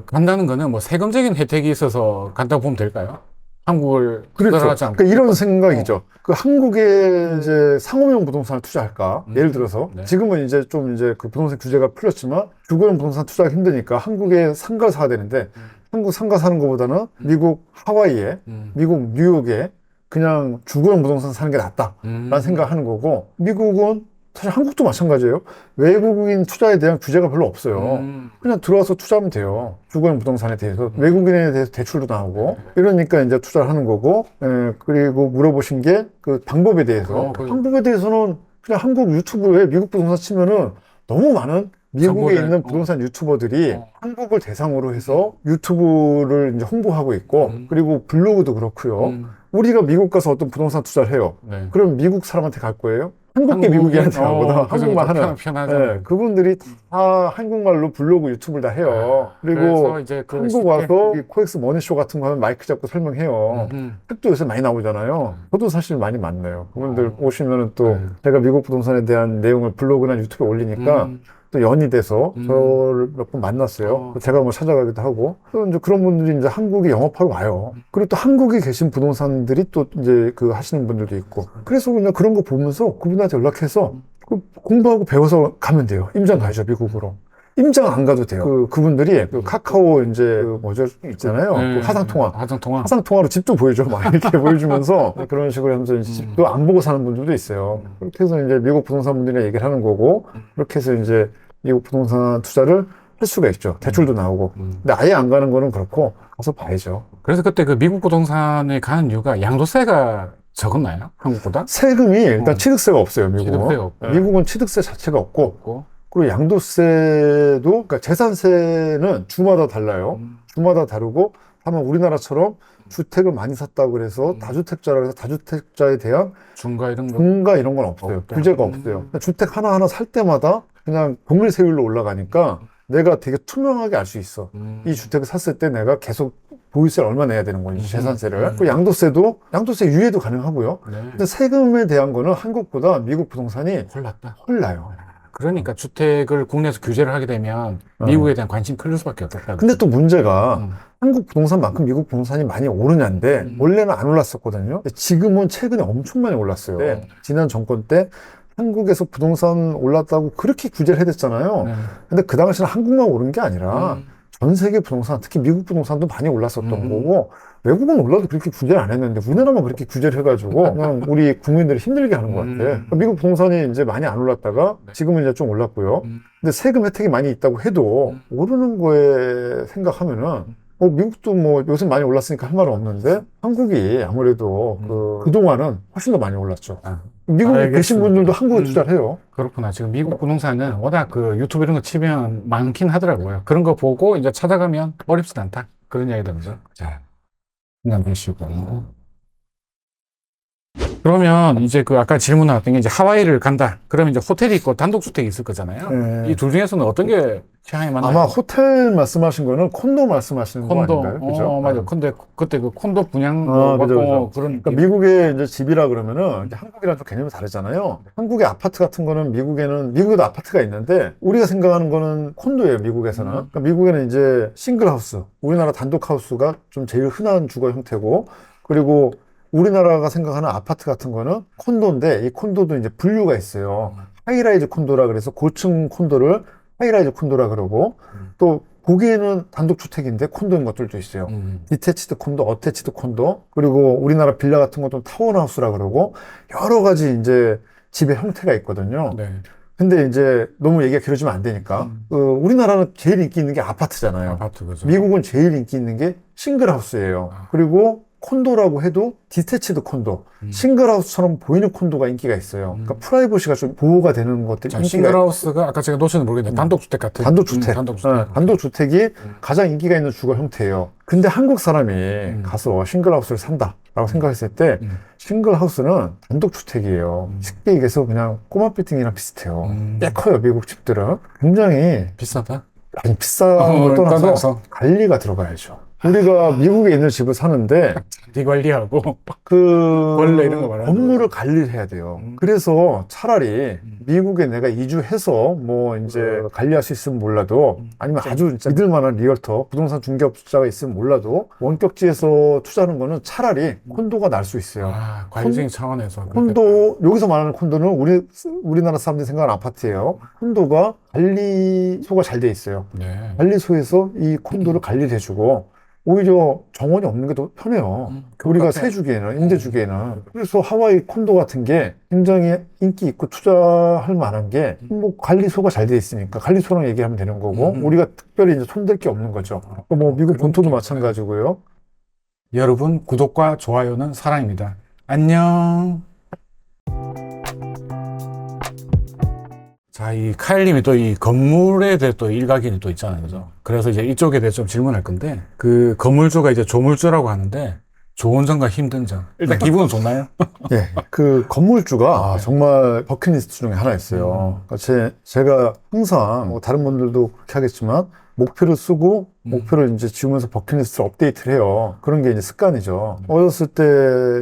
간다는 거는 뭐 세금적인 혜택이 있어서 간다고 보면 될까요? 한국을
그렇죠.
따라가지 않고.
그러니까 이런 생각이죠. 그 한국에 이제 상업용 부동산을 투자할까? 예를 들어서
네.
지금은 이제 좀 이제 그 부동산 규제가 풀렸지만 주거용 부동산 투자가 힘드니까 한국에 상가를 사야 되는데 한국 상가 사는 것보다는 미국 하와이에 미국 뉴욕에 그냥 주거용 부동산 사는 게 낫다라는 생각을 하는 거고 미국은 사실 한국도 마찬가지예요. 외국인 투자에 대한 규제가 별로 없어요. 그냥 들어와서 투자하면 돼요. 주거용 부동산에 대해서. 외국인에 대해서 대출도 나오고. 이러니까 이제 투자를 하는 거고. 그리고 물어보신 게 그 방법에 대해서. 방법에 대해서는 그냥 한국 유튜브에 미국 부동산 치면은 너무 많은 미국에 있는 부동산 유튜버들이 한국을 대상으로 해서 유튜브를 이제 홍보하고 있고, 그리고 블로그도 그렇고요. 우리가 미국 가서 어떤 부동산 투자를 해요.
네.
그럼 미국 사람한테 갈 거예요? 한국계 미국인한테 가보다 한국말 하는
편하죠.
그분들이 다 한국말로 블로그 유튜브를 다 해요. 그리고
이제
한국 와서 이 코엑스 머니쇼 같은 거 하면 마이크 잡고 설명해요. 책도 요새 많이 나오잖아요. 저도 사실 많이 만나요. 그분들 오시면은 또 제가 미국 부동산에 대한 내용을 블로그나 유튜브에 올리니까 또 연이 돼서
음.
저를 몇 번 만났어요. 제가 뭐 찾아가기도 하고. 또 이제 그런 분들이 이제 한국에 영업하러 와요. 그리고 또 한국에 계신 부동산들이 또 이제 그 하시는 분들도 있고. 그래서 그냥 그런 거 보면서 그분한테 연락해서 그 공부하고 배워서 가면 돼요. 임장 가죠, 미국으로. 임장 안 가도 돼요. 그분들이 그 카카오 이제 그 뭐죠 있잖아요. 그 화상통화.
화상통화.
화상통화로 집도 보여줘. 막 이렇게 보여주면서 그런 식으로 하면서 이제 집도 안 보고 사는 분들도 있어요. 그렇게 해서 이제 미국 부동산 분들이랑 얘기를 하는 거고, 그렇게 해서 이제 미국 부동산 투자를 할 수가 있죠. 대출도 나오고. 근데 아예 안 가는 거는 그렇고, 가서 봐야죠.
그래서 그때 그 미국 부동산에 가는 이유가 양도세가 적었나요? 한국보다?
세금이 일단 취득세가 없어요, 미국은.
취득세가 없고.
미국은 취득세 자체가 없고,
없고.
그리고 양도세도, 그러니까 재산세는 주마다 달라요. 주마다 다르고, 다만 우리나라처럼 주택을 많이 샀다고 그래서 다주택자라 해서 다주택자에 대한
중과 이런 거.
중과 이런 건 없어요.
없다.
규제가 없어요. 주택 하나하나 살 때마다 그냥 동일세율로 올라가니까 내가 되게 투명하게 알 수 있어. 이 주택을 샀을 때 내가 계속 보유세를 얼마 내야 되는 건지, 재산세를. 그 양도세도, 양도세 유예도 가능하고요.
네.
근데 세금에 대한 거는 한국보다 미국 부동산이
홀랐다.
헐나요.
그러니까 주택을 국내에서 규제를 하게 되면 미국에 대한 관심이 클 수밖에 없다.
근데 또 문제가 한국 부동산만큼 미국 부동산이 많이 오르냐인데 원래는 안 올랐었거든요. 근데 지금은 최근에 엄청 많이 올랐어요. 지난 정권 때 한국에서 부동산 올랐다고 그렇게 규제를 해댔잖아요.
네.
근데 그 당시는 한국만 오른 게 아니라 전 세계 부동산, 특히 미국 부동산도 많이 올랐었던 거고, 외국은 올라도 그렇게 규제를 안 했는데 우리나라만 그렇게 규제를 해가지고 그냥 우리 국민들이 힘들게 하는 것 같아. 그러니까 미국 부동산이 이제 많이 안 올랐다가 지금은 이제 좀 올랐고요. 근데 세금 혜택이 많이 있다고 해도 오르는 거에 생각하면은 미국도 뭐 요새 많이 올랐으니까 할 말은 없는데 한국이 아무래도 그동안은 훨씬 더 많이 올랐죠. 미국에 계신 분들도 한국에 투자를 해요.
그렇구나. 지금 미국 부동산은 워낙 그 유튜브 이런 거 치면 많긴 하더라고요. 그런 거 보고 이제 찾아가면 어렵진 않다. 그런 이야기 들으죠. 자, 그냥 보시고. 그러면 이제 그 아까 질문 나왔던 게 이제 하와이를 간다. 그러면 이제 호텔이 있고 단독주택이 있을 거잖아요.
네.
이 둘 중에서는 어떤 게 취향에 맞나요?
아마 호텔 말씀하신 거는 콘도 말씀하시는 거
콘도.
아닌가요? 그죠?
맞아. 근데 그때 그 콘도 분양
그죠,
받고
그죠.
그런
그러니까 미국의 이제 집이라 그러면은 이제 한국이랑 좀 개념이 다르잖아요. 한국의 아파트 같은 거는 미국에도 아파트가 있는데 우리가 생각하는 거는 콘도예요, 미국에서는. 그러니까 미국에는 이제 싱글 하우스, 우리나라 단독 하우스가 좀 제일 흔한 주거 형태고, 그리고 우리나라가 생각하는 아파트 같은 거는 콘도인데 이 콘도도 이제 분류가 있어요. 하이라이즈 콘도라 그래서 고층 콘도를 하이라이즈 콘도라 그러고 또 보기에는 단독주택인데 콘도인 것들도 있어요. 디태치드 콘도, 어태치드 콘도, 그리고 우리나라 빌라 같은 것도 타운하우스라 그러고 여러 가지 이제 집의 형태가 있거든요.
네.
근데 이제 너무 얘기가 길어지면 안 되니까 우리나라는 제일 인기 있는 게 아파트잖아요.
아파트 그죠.
미국은 제일 인기 있는 게 싱글하우스예요. 그리고 콘도라고 해도 디태치드 콘도, 싱글하우스처럼 보이는 콘도가 인기가 있어요. 그러니까 프라이버시가 좀 보호가 되는 것들이
자,
인기가
싱글하우스가 아까 제가 놓쳤는지 모르겠는데 단독주택 같은.
단독주택.
단독주택.
단독주택이 가장 인기가 있는 주거 형태예요. 근데 한국 사람이 가서 싱글하우스를 산다라고 생각했을 때 싱글하우스는 단독주택이에요. 쉽게 얘기해서 그냥 꼬마 빌딩이랑 비슷해요. 꽤 커요, 미국 집들은. 굉장히
비싸다.
아니, 비싼 걸 떠나서
떠나서.
관리가 들어가야죠. 우리가 미국에 있는 집을 사는데
잔디 관리하고
벌레
이런 거 말하는
건물을 관리를 해야 돼요. 그래서 차라리 미국에 내가 이주해서 뭐 이제 관리할 수 있으면 몰라도 아니면 아주 진짜 믿을 만한 리얼터, 부동산 중개업자가 있으면 몰라도 원격지에서 투자하는 거는 차라리 콘도가 날 수 있어요.
관리적인 차원에서.
콘도, 여기서 말하는 콘도는 우리나라 사람들이 생각하는 아파트예요. 콘도가 관리소가 잘 돼 있어요.
네.
관리소에서 이 콘도를 관리를 해주고 오히려 정원이 없는 게 더 편해요. 우리가 세 주기에는, 임대 주기에는. 그래서 하와이 콘도 같은 게 굉장히 인기 있고 투자할 만한 게 뭐 관리소가 잘 돼 있으니까 관리소랑 얘기하면 되는 거고 우리가 특별히 이제 손댈 게 없는 거죠. 뭐 미국 본토도 마찬가지고요.
여러분, 구독과 좋아요는 사랑입니다. 안녕. 자, 이 카일님이 또 이 건물에 대해 또 일각이 또 있잖아요. 그죠? 그래서 이제 이쪽에 대해서 좀 질문할 건데, 그 건물주가 이제 조물주라고 하는데, 좋은 점과 힘든 점. 일단 기분은 좋나요?
예, 그 건물주가 정말 버킷리스트 중에 하나였어요. 그러니까 제가 항상 뭐 다른 분들도 그렇게 하겠지만 목표를 쓰고 목표를 이제 지우면서 버킷리스트를 업데이트를 해요. 그런 게 이제 습관이죠. 어렸을 때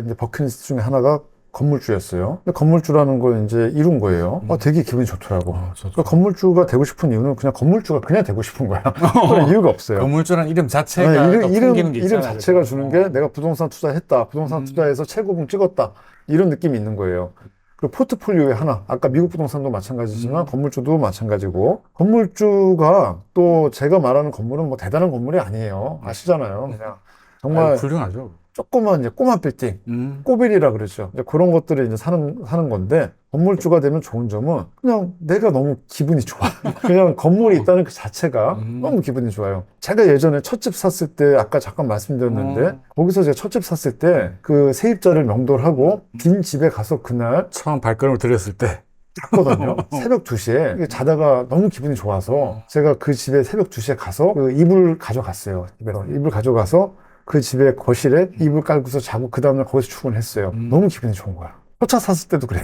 이제 버킷리스트 중에 하나가 건물주였어요. 근데 건물주라는 걸 이제 이룬 거예요. 되게 기분이 좋더라고. 그러니까 건물주가 되고 싶은 이유는 그냥 건물주가 그냥 되고 싶은 거야. 그런 이유가 없어요.
건물주란 이름 자체가 또 풍기는 게
이름
있잖아요.
자체가 주는 게 내가 부동산 투자했다. 부동산 투자해서 최고봉 찍었다. 이런 느낌이 있는 거예요. 그리고 포트폴리오에 하나, 아까 미국 부동산도 마찬가지지만 건물주도 마찬가지고, 건물주가 또 제가 말하는 건물은 뭐 대단한 건물이 아니에요. 아시잖아요. 그냥 정말
훌륭하죠.
조그만 이제 꼬마 빌딩, 꼬빌이라 그러죠. 이제 그런 것들을 이제 사는 건데, 건물주가 되면 좋은 점은 그냥 내가 너무 기분이 좋아. 그냥 건물이 있다는 그 자체가 너무 기분이 좋아요. 제가 예전에 첫 집 샀을 때, 아까 잠깐 말씀드렸는데, 거기서 제가 첫 집 샀을 때 그 세입자를 명도를 하고 빈 집에 가서 그날
처음 발걸음을 들였을 때.
잤거든요. 새벽 2시에 자다가 너무 기분이 좋아서 제가 그 집에 새벽 2시에 가서 그 이불 가져갔어요. 집에로. 이불 가져가서 그 집에 거실에 이불 깔고서 자고 그 다음날 거기서 출근했어요. 너무 기분이 좋은 거야. 첫 차 샀을 때도 그래요.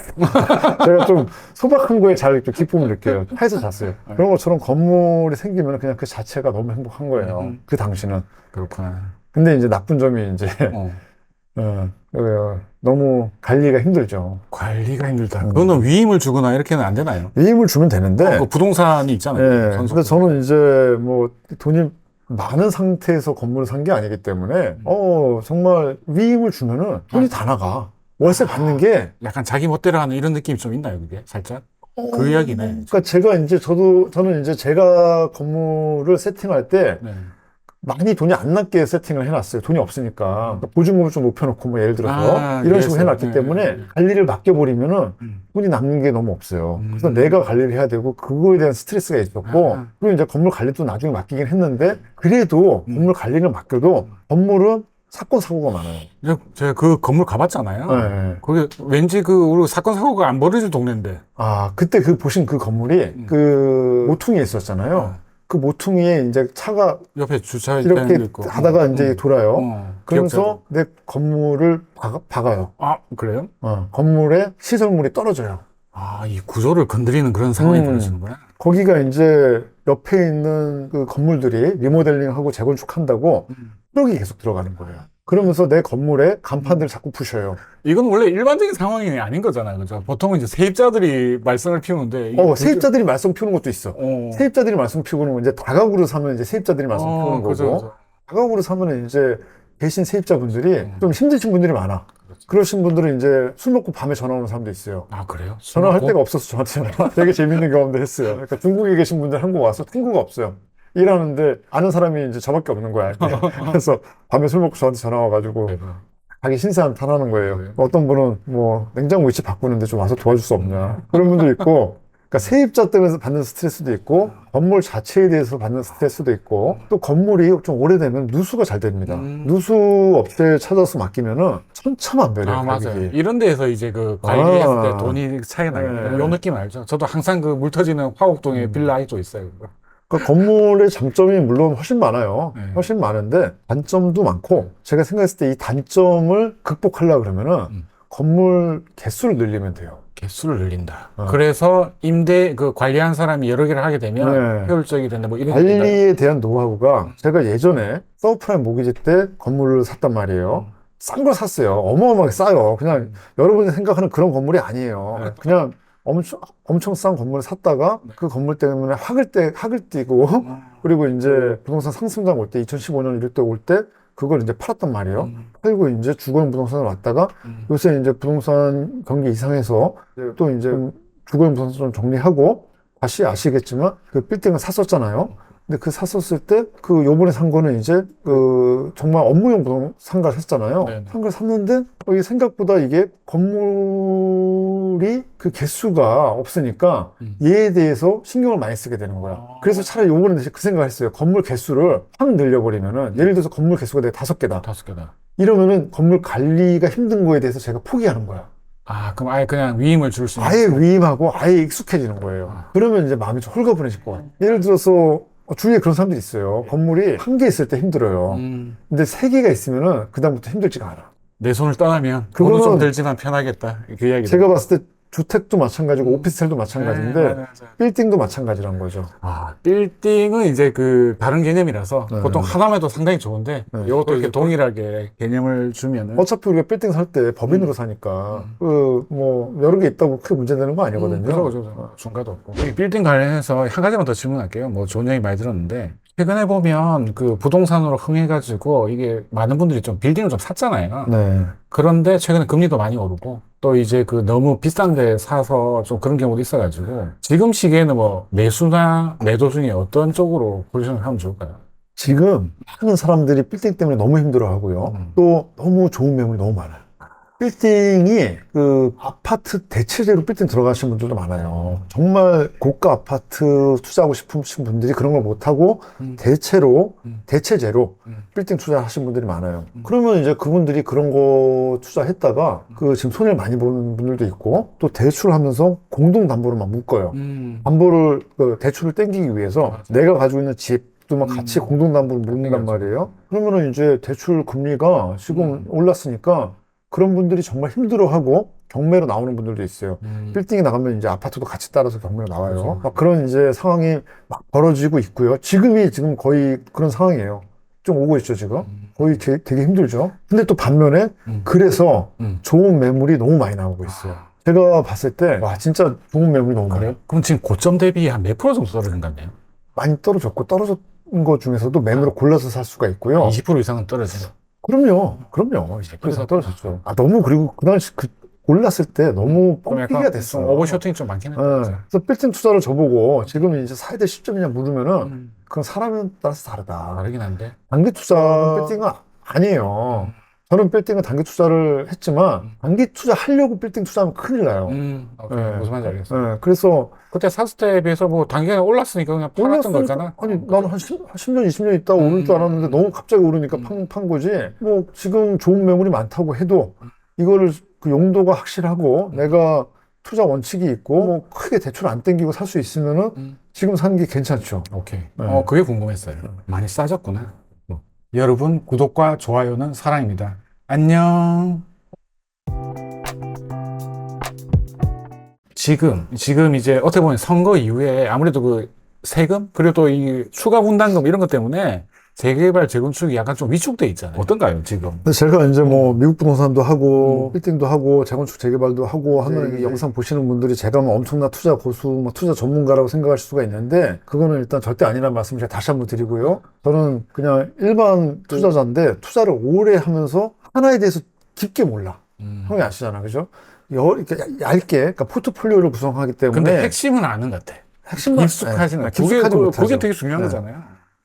제가 좀 소박한 거에 잘 기쁨을 느껴요. 차에서 잤어요. 그런 것처럼 건물이 생기면 그냥 그 자체가 너무 행복한 거예요. 그 당시는.
그렇구나.
근데 이제 나쁜 점이 이제 너무 관리가 힘들죠.
관리가 힘들다. 그거는 위임을 주거나 이렇게는 안 되나요?
위임을 주면 되는데
그 부동산이 있잖아요.
네, 근데 저는 이제 뭐 돈이 많은 상태에서 건물을 산 게 아니기 때문에 정말 위임을 주면은 돈이 다 나가. 월세 받는 게
약간 자기 멋대로 하는 이런 느낌이 좀 있나요, 그게? 살짝? 그 이야기네.
그러니까 제가 이제 저는 이제 제가 건물을 세팅할 때
네.
많이 돈이 안 났게 세팅을 해놨어요. 돈이 없으니까. 그러니까 보증금을 좀 높여놓고 뭐 예를 들어서 이런 식으로 해놨기 때문에 관리를 맡겨버리면은 돈이 남는 게 너무 없어요. 그래서 내가 관리를 해야 되고 그거에 대한 스트레스가 있었고 그리고 이제 건물 관리도 나중에 맡기긴 했는데 그래도 건물 관리를 맡겨도 건물은 사건 사고가 많아요.
제가 그 건물 가봤잖아요.
네.
거기 왠지 우리 사건 사고가 안 벌어질 동네인데.
그때 보신 그 건물이 그 모퉁이에 있었잖아요. 그 모퉁이에 이제 차가
옆에 주차할
이렇게
때도 있고.
하다가 이제 돌아요. 그러면서
기억자로.
내 건물을 박아요.
그래요?
건물에 시설물이 떨어져요.
이 구조를 건드리는 그런 상황이 벌어지는구나.
거기가 이제 옆에 있는 그 건물들이 리모델링하고 재건축한다고 트럭이 계속 들어가는 거예요. 그러면서 내 건물에 간판들을 자꾸 부셔요.
이건 원래 일반적인 상황이 아닌 거잖아요. 그죠? 보통은 이제 세입자들이 말썽을 피우는데.
세입자들이 말썽 피우는 것도 있어. 세입자들이 말썽 피우는 건 이제 다가구로 사면 이제 세입자들이 말썽 피우는 거고.
그죠.
다가구로 사면 이제 계신 세입자분들이 좀 힘드신 분들이 많아. 그러신 분들은 이제 술 먹고 밤에 전화 오는 사람도 있어요.
그래요?
전화할 데가 없어서 저한테 전화. 되게 재밌는 경험도 했어요. 그러니까 중국에 계신 분들 한국 와서 탱구가 없어요. 일하는데 아는 사람이 이제 저밖에 없는 거야. 그래서 밤에 술 먹고 저한테 전화 와가지고 자기 신세 한탄하는 거예요. 어떤 분은 뭐 냉장고 위치 바꾸는데 좀 와서 도와줄 수 없냐. 그런 분도 있고 그러니까 세입자 때문에 받는 스트레스도 있고 건물 자체에 대해서 받는 스트레스도 있고 또 건물이 좀 오래되면 누수가 잘 됩니다. 누수 업체 찾아서 맡기면은 천차만별이에요.
맞아요. 이런 데에서 이제 그 관리했을 때 돈이 차이 나요. 요 느낌 알죠? 저도 항상 그 물 터지는 화곡동에 빌라 하이도 있어요.
그 건물의 장점이 물론 훨씬 많아요. 훨씬 많은데 단점도 많고 제가 생각했을 때 이 단점을 극복하려고 그러면은 건물 개수를 늘리면 돼요.
개수를 늘린다. 그래서 그 관리한 사람이 여러 개를 하게 되면 효율적이 된다. 뭐 이런
관리에 대한 노하우가 제가 예전에 서브프라임 모기지 때 건물을 샀단 말이에요. 싼 걸 샀어요. 어마어마하게 싸요. 그냥 여러분이 생각하는 그런 건물이 아니에요. 그냥 엄청 싼 건물을 샀다가 그 건물 때문에 학을 띄고 그리고 이제 부동산 상승장 올 때 2015년 이럴 때 올 때 그걸 이제 팔았단 말이에요. 팔고 이제 주거용 부동산을 왔다가 요새 이제 부동산 경기 이상해서 또 이제 주거용 부동산 좀 정리하고 다시 아시겠지만 그 빌딩을 샀었잖아요. 근데 그 샀었을 때 그 요번에 산 거는 이제 그 정말 업무용 부동산가를 샀잖아요. 상가를 샀는데 이게 생각보다 이게 건물이 그 개수가 없으니까 얘에 대해서 신경을 많이 쓰게 되는 거야. 그래서 차라리 요번에 그 생각을 했어요. 건물 개수를 확 늘려버리면은 예를 들어서 건물 개수가 내가 5개다. 이러면은 건물 관리가 힘든 거에 대해서 제가 포기하는 거야.
그럼 아예 그냥 위임을 줄 수 있는.
아예 위임하고 아예 익숙해지는 거예요. 그러면 이제 마음이 좀 홀가분해질 것 같아요. 예를 들어서 주위에 그런 사람들이 있어요. 건물이 1개 있을 때 힘들어요. 근데 3개가 있으면은 그다음부터 힘들지가 않아.
내 손을 떠나면
그거는
돈은 좀 들지만 편하겠다. 그 이야기.
제가 봤을 때 주택도 마찬가지고 오피스텔도 마찬가지인데
네, 맞아요.
빌딩도 마찬가지란 거죠.
아, 빌딩은 이제 그 다른 개념이라서
네.
보통 하나만도 상당히 좋은데
네.
이것도 이렇게 동일하게 개념을 주면은
어차피 우리가 빌딩 살 때 법인으로 사니까 그 뭐 여러 개 있다고 크게 문제되는 거 아니거든요.
그죠. 중과도 없고. 이 빌딩 관련해서 한 가지만 더 질문할게요. 뭐 좋은 얘기 많이 들었는데 최근에 보면 그 부동산으로 흥해가지고 이게 많은 분들이 좀 빌딩을 좀 샀잖아요.
네.
그런데 최근에 금리도 많이 오르고 또 이제 그 너무 비싼 데 사서 좀 그런 경우도 있어가지고 지금 시기에는 뭐 매수나 매도 중에 어떤 쪽으로 포지션을 하면 좋을까요?
지금 많은 사람들이 빌딩 때문에 너무 힘들어 하고요. 또 너무 좋은 매물이 너무 많아요. 빌딩이 그 아파트 대체제로 빌딩 들어가시는 분들도 많아요. 정말 고가 아파트 투자하고 싶으신 분들이 그런 걸 못하고 대체제로 빌딩 투자하신 분들이 많아요. 그러면 이제 그분들이 그런 거 투자했다가 그 지금 손해를 많이 보는 분들도 있고 또 대출하면서 공동담보로만 묶어요. 담보를 그 대출을 땡기기 위해서 내가 가지고 있는 집도 막 같이 공동담보를 묶는단 말이에요. 그러면은 이제 대출 금리가 지금 올랐으니까 그런 분들이 정말 힘들어하고 경매로 나오는 분들도 있어요. 빌딩에 나가면 이제 아파트도 같이 따라서 경매로 나와요.
그렇죠.
막 그런 이제 상황이 막 벌어지고 있고요. 지금 거의 그런 상황이에요. 좀 오고 있죠, 지금. 거의 되게 힘들죠. 근데 또 반면에 그래서 좋은 매물이 너무 많이 나오고 있어요. 제가 봤을 때, 와, 진짜 좋은 매물이 너무 많아요.
그럼 지금 고점 대비 한 몇 프로 정도 떨어진 것 같네요?
많이 떨어졌고, 떨어진 것 중에서도 매물을 골라서 살 수가 있고요.
20% 이상은 떨어지죠.
그럼요. 20% 떨어졌죠. 아, 너무, 그리고 그 당시 올랐을 때 너무 뻥튀기가 됐어요.
오버쇼팅이 좀 많긴 했죠.
네. 그래서 빌딩 투자를 저보고 지금 이제 사야 될 시점이냐 물으면은 그건 사람에 따라서 다르다.
다르긴 한데.
단기 투자 빌딩은 아니에요. 저는 빌딩은 단기 투자를 했지만 단기 투자 하려고 빌딩 투자하면 큰일 나요.
네. 무슨 말인지 알겠어.
네. 그래서
그때 샀을 때에 비해서 뭐 단기간에 올랐으니까 그냥 팔았던 거잖아.
아니, 나는 한 10년, 20년 있다가 오를 줄 알았는데 너무 갑자기 오르니까 판 거지. 뭐 지금 좋은 매물이 많다고 해도 이거를 그 용도가 확실하고 내가 투자 원칙이 있고 뭐 크게 대출 안 땡기고 살 수 있으면은 지금 사는 게 괜찮죠.
오케이.
네.
그게 궁금했어요. 많이 싸졌구나. 여러분, 구독과 좋아요는 사랑입니다. 안녕. 지금 이제 어떻게 보면 선거 이후에 아무래도 그 세금, 그리고 또 이 추가 분담금 이런 것 때문에 재개발, 재건축이 약간 좀 위축돼 있잖아요. 어떤가요, 지금?
근데 제가 이제 뭐 미국 부동산도 하고 빌딩도 하고 재건축 재개발도 하고 하는 이 영상 보시는 분들이 제가 뭐 엄청난 투자 고수, 뭐 투자 전문가라고 생각하실 수가 있는데 그거는 일단 절대 아니라는 말씀을 제가 다시 한번 드리고요. 저는 그냥 일반 투자자인데 투자를 오래 하면서 하나에 대해서 깊게 몰라. 형이 아시잖아, 그죠? 이렇게 얇게, 그러니까 포트폴리오를 구성하기 때문에.
근데 핵심은 아는 것 같아.
핵심만
익숙하지는 않아.
깊숙하지 못하죠.
그게 되게 중요한
네.
거잖아요.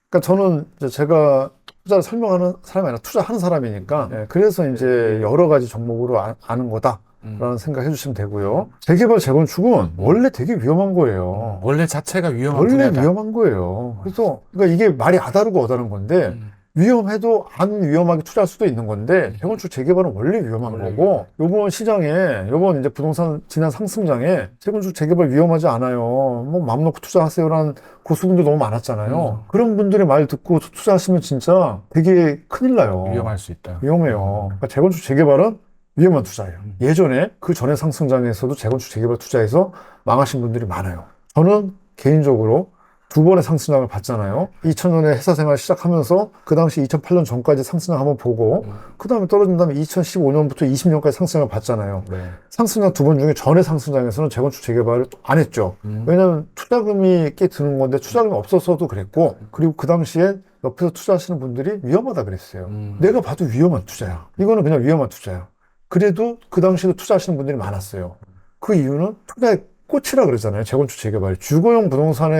그러니까 저는 이제 제가 투자를 설명하는 사람이 아니라 투자하는 사람이니까 그래서 이제 여러 가지 종목으로 아는 거다라는 생각 해주시면 되고요. 재개발, 재건축은 원래 되게 위험한 거예요.
원래 자체가 위험한
원래
분야다.
위험한 거예요. 그래서 그러니까 이게 말이 아다르고 어다른 건데 위험해도 안 위험하게 투자할 수도 있는 건데 재건축 재개발은 원래 위험한 거고 요번 이제 부동산 지난 상승장에 재건축 재개발 위험하지 않아요. 뭐 마음 놓고 투자하세요라는 고수분들 너무 많았잖아요. 그런 분들의 말 듣고 투자하시면 진짜 되게 큰일 나요.
위험할 수 있다.
위험해요. 그러니까 재건축 재개발은 위험한 투자예요. 예전에 그 전에 상승장에서도 재건축 재개발 투자해서 망하신 분들이 많아요. 저는 개인적으로 2번의 상승장을 봤잖아요. 2000년에 회사 생활 시작하면서 그 당시 2008년 전까지 상승장 한번 보고 그 다음에 떨어진 다음에 2015년부터 20년까지 상승장을 봤잖아요.
네.
상승장 2번 중에 전에 상승장에서는 재건축 재개발을 안 했죠. 왜냐하면 투자금이 꽤 드는 건데 투자금이 없어서도 그랬고 그리고 그 당시에 옆에서 투자하시는 분들이 위험하다 그랬어요. 내가 봐도 위험한 투자야. 이거는 그냥 위험한 투자야. 그래도 그 당시에도 투자하시는 분들이 많았어요. 그 이유는 투자의 꽃이라 그러잖아요. 재건축 재개발. 주거용 부동산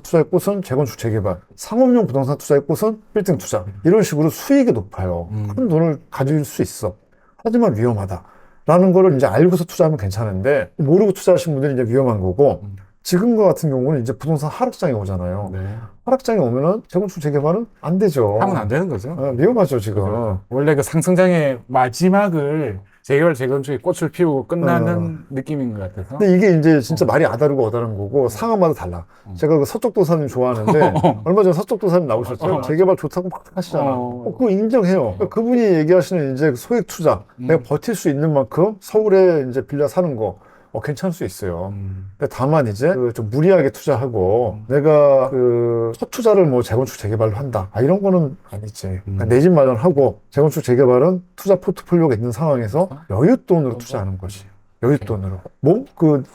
투자의 꽃은 재건축 재개발. 상업용 부동산 투자의 꽃은 빌딩 투자. 이런 식으로 수익이 높아요. 큰 돈을 가질 수 있어. 하지만 위험하다. 라는 거를 이제 알고서 투자하면 괜찮은데 모르고 투자하신 분들이 이제 위험한 거고 지금과 같은 경우는 이제 부동산 하락장이 오잖아요.
네.
하락장이 오면은 재건축 재개발은 안 되죠.
하면 안 되는 거죠.
위험하죠, 지금.
원래 그 상승장의 마지막을 재개발, 재건축이 꽃을 피우고 끝나는 느낌인 것 같아서.
근데 이게 이제 진짜 말이 아다르고 어다른 거고 상황마다 달라. 제가 그 서쪽도사님 좋아하는데 얼마 전에 서쪽도사님 나오셨죠? 재개발 좋다고 막 하시잖아. 그거 인정해요. 그러니까 그분이 얘기하시는 이제 소액 투자, 내가 버틸 수 있는 만큼 서울에 이제 빌라 사는 거 괜찮을 수 있어요. 근데 다만 이제 좀 무리하게 투자하고 내가 첫 투자를 뭐 재건축 재개발로 한다. 이런 거는 아니지. 그러니까 내 집 마련하고 재건축 재개발은 투자 포트폴리오가 있는 상황에서 여윳돈으로 투자하는 거지. 여윳돈으로.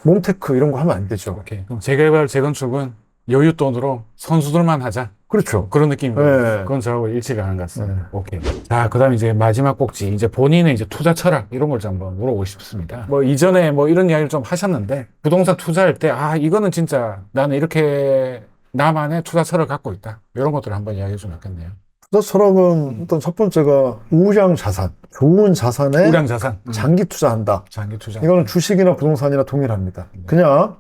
몽테크 이런 거 하면 안 되죠.
오케이. 그럼 재개발, 재건축은 여윳돈으로 선수들만 하자.
그렇죠.
그런 느낌이에요.
네.
그건 저하고 일치가 하는 것 같습니다.
네.
오케이. 자, 그 다음 이제 마지막 꼭지. 이제 본인의 이제 투자 철학, 이런 걸 좀 한번 물어보고 싶습니다. 뭐, 이전에 뭐 이런 이야기를 좀 하셨는데, 부동산 투자할 때, 이거는 진짜 나는 이렇게 나만의 투자 철학을 갖고 있다. 이런 것들을 한번 이야기해 주면 좋겠네요.
투자 철학은 일단 첫 번째가 우량 자산, 좋은 자산에
우량 자산.
장기 투자한다.
장기 투자.
이거는 주식이나 부동산이나 동일합니다. 그냥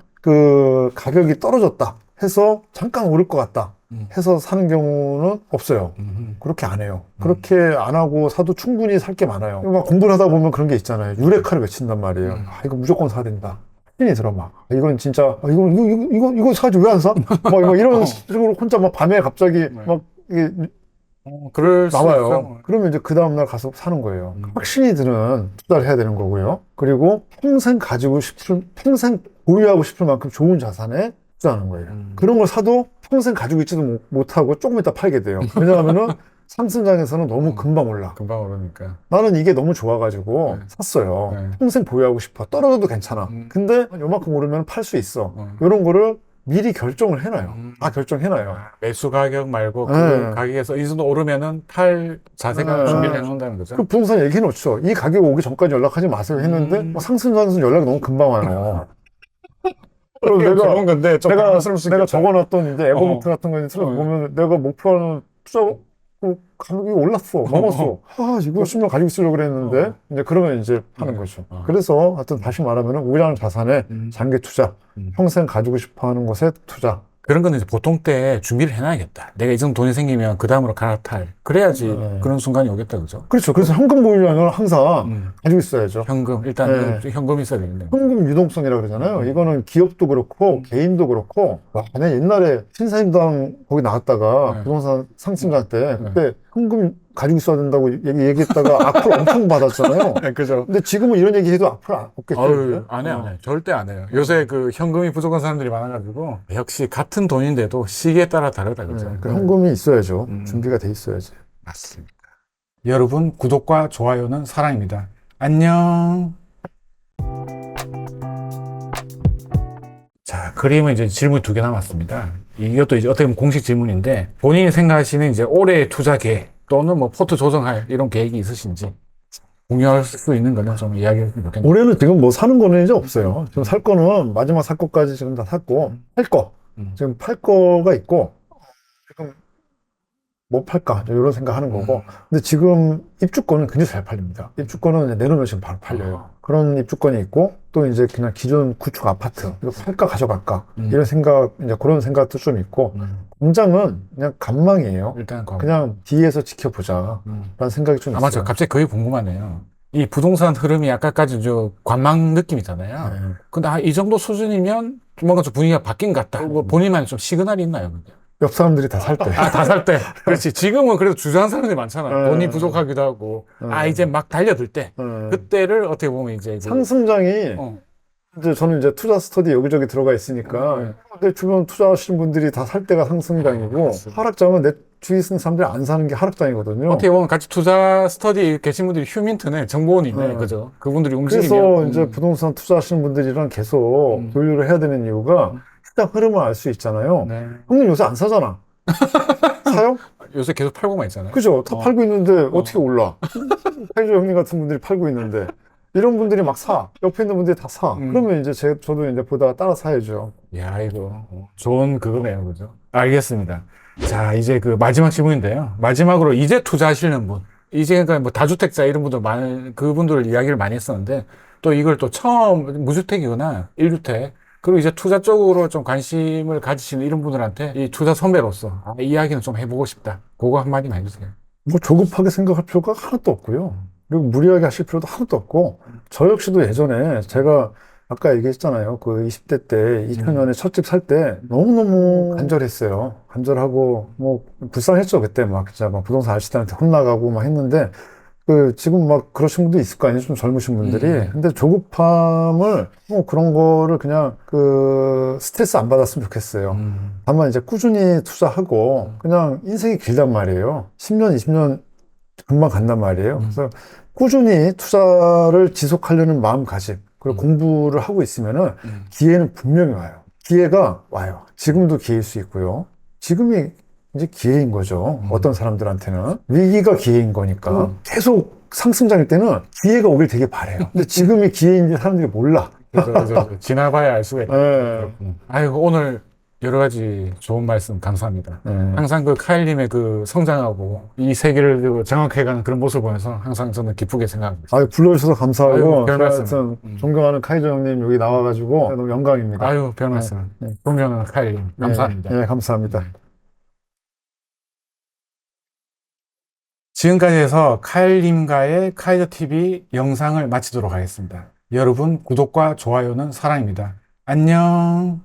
가격이 떨어졌다 해서 잠깐 오를 것 같다 해서 사는 경우는 없어요. 그렇게 안 해요. 그렇게 안 하고 사도 충분히 살 게 많아요. 막 공부를 하다 보면 그런 게 있잖아요. 유레카를 외친단 말이에요. 이거 무조건 사야 된다. 신이 들어 막. 이건 진짜 이거 사지 왜 안 사? 막 이런 식으로 혼자 막 밤에 갑자기 막 이게
그럴 수
나와요.
있어.
그러면 이제 그 다음날 가서 사는 거예요. 확신이 드는 투자를 해야 되는 거고요. 그리고 평생 보유하고 싶을 만큼 좋은 자산에 투자하는 거예요. 그런 걸 사도 평생 가지고 있지도 못하고 조금 이따 팔게 돼요. 왜냐하면은 상승장에서는 너무 금방 올라.
금방 오르니까.
나는 이게 너무 좋아가지고 샀어요.
네.
평생 보유하고 싶어. 떨어져도 괜찮아. 근데 요만큼 오르면 팔 수 있어. 이런 거를 미리 결정을 해놔요. 다 결정해놔요.
매수 가격 말고 그
네.
가격에서 이 정도 오르면은 팔 자세가
네.
준비를 해놓는다는 거죠.
그 부동산 얘기해놓죠. 이 가격 오기 전까지 연락하지 마세요 했는데 상승장에서 연락이 너무 금방 와요. 그래서
좋은 건데 좀
내가 적어놨던 이제 에버노트 같은 거 보면 내가 목표하는 투자 가격이 올랐어, 넘었어. 이거 10년 가지고 있으려고 그랬는데 이제 그러면 이제 파는 거죠. 그래서 하여튼 다시 말하면 우량 자산에 장기 투자, 평생 가지고 싶어하는 것에 투자.
그런 거는 이제 보통 때 준비를 해놔야겠다. 내가 이 정도 돈이 생기면 그 다음으로 갈아탈. 그래야지
네.
그런 순간이 오겠다, 그죠?
그렇죠. 그래서 현금 보유량을 항상 가지고 있어야죠.
현금, 일단
네.
현금이 있어야 되겠네요.
현금 유동성이라고 그러잖아요. 이거는 기업도 그렇고 개인도 그렇고 내가 옛날에 신사임당 거기 나왔다가 부동산 상승할 때 그때 현금 가지고 있어야 된다고 얘기했다가 악플 엄청 받았잖아요.
네, 그죠.
근데 지금은 이런 얘기 해도 악플 없겠죠.
안 해요. 절대 안 해요. 요새 그 현금이 부족한 사람들이 많아가지고 역시 같은 돈인데도 시기에 따라 다르다, 그죠?
그 현금이 있어야죠. 준비가 돼 있어야지.
맞습니다. 여러분, 구독과 좋아요는 사랑입니다. 안녕. 자, 그림은 이제 질문 2개 남았습니다. 이것도 이제 어떻게 보면 공식 질문인데, 본인이 생각하시는 이제 올해의 투자 계획 또는 뭐 포트 조정할 이런 계획이 있으신지 공유할 수 있는 거는 좀 이야기해 주면 좋겠네요.
올해는 지금 뭐 사는 거는 이제 없어요. 지금 살 거는 마지막 살 거까지 지금 다 샀고, 지금 팔 거가 있고, 지금 뭐 팔까? 이런 생각 하는 거고. 근데 지금 입주권은 굉장히 잘 팔립니다. 입주권은 이제 내놓으면 지금 바로 팔려요. 그런 입주권이 있고, 또 이제 그냥 기존 구축 아파트, 이거 팔까 가져갈까? 이런 생각, 이제 그런 생각도 좀 있고, 공장은 그냥 관망이에요.
일단
그냥 뒤에서 지켜보자. 라는 생각이 좀 있어요.
맞아. 갑자기 그게 궁금하네요. 이 부동산 흐름이 아까까지 저 관망 느낌이잖아요.
네.
근데 이 정도 수준이면 뭔가 좀 분위기가 바뀐 것 같다. 뭐 본인만의 좀 시그널이 있나요? 근데?
옆 사람들이 다 살 때.
다 살 때. 그렇지. 지금은 그래도 주저하는 사람들이 많잖아.
네.
돈이 부족하기도 하고. 이제 막 달려들 때. 그때를 어떻게 보면 이제.
상승장이, 이제 저는 이제 투자 스터디 여기저기 들어가 있으니까, 내 주변 투자하시는 분들이 다 살 때가 상승장이고, 하락장은 내 주위에 있는 사람들이 안 사는 게 하락장이거든요.
어떻게 보면 같이 투자 스터디 계신 분들이 휴민트네. 정보원이네. 그죠? 그분들이 움직이면.
그래서 이제 부동산 투자하시는 분들이랑 계속 교류를 해야 되는 이유가, 시장 흐름을 알 수 있잖아요.
네.
형님 요새 안 사잖아. 사요?
요새 계속 팔고만 있잖아요.
그죠? 다 팔고 있는데 어떻게 올라? 팔죠 형님 같은 분들이 팔고 있는데. 이런 분들이 막 사. 옆에 있는 분들이 다 사. 그러면 이제 저도 이제 보다가 따라 사야죠.
야, 이거 좋은 그거네요. 그죠? 알겠습니다. 자, 이제 그 마지막 질문인데요. 마지막으로 이제 투자하시는 분. 이제 그러니까 뭐 다주택자 이런 분들 그분들 이야기를 많이 했었는데 또 이걸 또 처음 무주택이거나 1주택 그리고 이제 투자 쪽으로 좀 관심을 가지시는 이런 분들한테 이 투자 선배로서 이 이야기는 좀 해보고 싶다. 그거 한마디만 해주세요.
뭐 조급하게 생각할 필요가 하나도 없고요. 그리고 무리하게 하실 필요도 하나도 없고, 저 역시도 예전에 제가 아까 얘기했잖아요. 그 20대 때, 2000년에 첫 집 살 때 너무너무 간절했어요. 간절하고, 뭐, 불쌍했죠. 그때 막, 진짜 막 부동산 아저씨들한테 혼나가고 막 했는데, 지금 막 그러신 분도 있을 거 아니에요? 좀 젊으신 분들이. 근데 조급함을, 뭐 그런 거를 그냥 스트레스 안 받았으면 좋겠어요. 다만 이제 꾸준히 투자하고, 그냥 인생이 길단 말이에요. 10년, 20년 금방 간단 말이에요. 그래서 꾸준히 투자를 지속하려는 마음가짐, 그리고 공부를 하고 있으면은 기회는 분명히 와요. 기회가 와요. 지금도 기회일 수 있고요. 지금이 이제 기회인 거죠. 어떤 사람들한테는. 위기가 기회인 거니까. 계속 상승장일 때는 기회가 오길 되게 바래요. 근데 지금이 기회인지 사람들이 몰라.
그래서 지나봐야 알 수가 있다.
네.
아이고, 오늘 여러 가지 좋은 말씀 감사합니다.
네.
항상 그 카일님의 그 성장하고 이 세계를 정확해가는 그런 모습을 보면서 항상 저는 기쁘게 생각합니다.
아유, 불러주셔서 감사하고,
아유, 별 말씀.
하여튼 존경하는 카이저 형님 여기 나와가지고 너무 영광입니다.
아유, 별 말씀.
네.
존경하는 카일님. 감사합니다.
네, 감사합니다.
지금까지 해서 카일님과의 카이저 TV 영상을 마치도록 하겠습니다. 여러분, 구독과 좋아요는 사랑입니다. 안녕.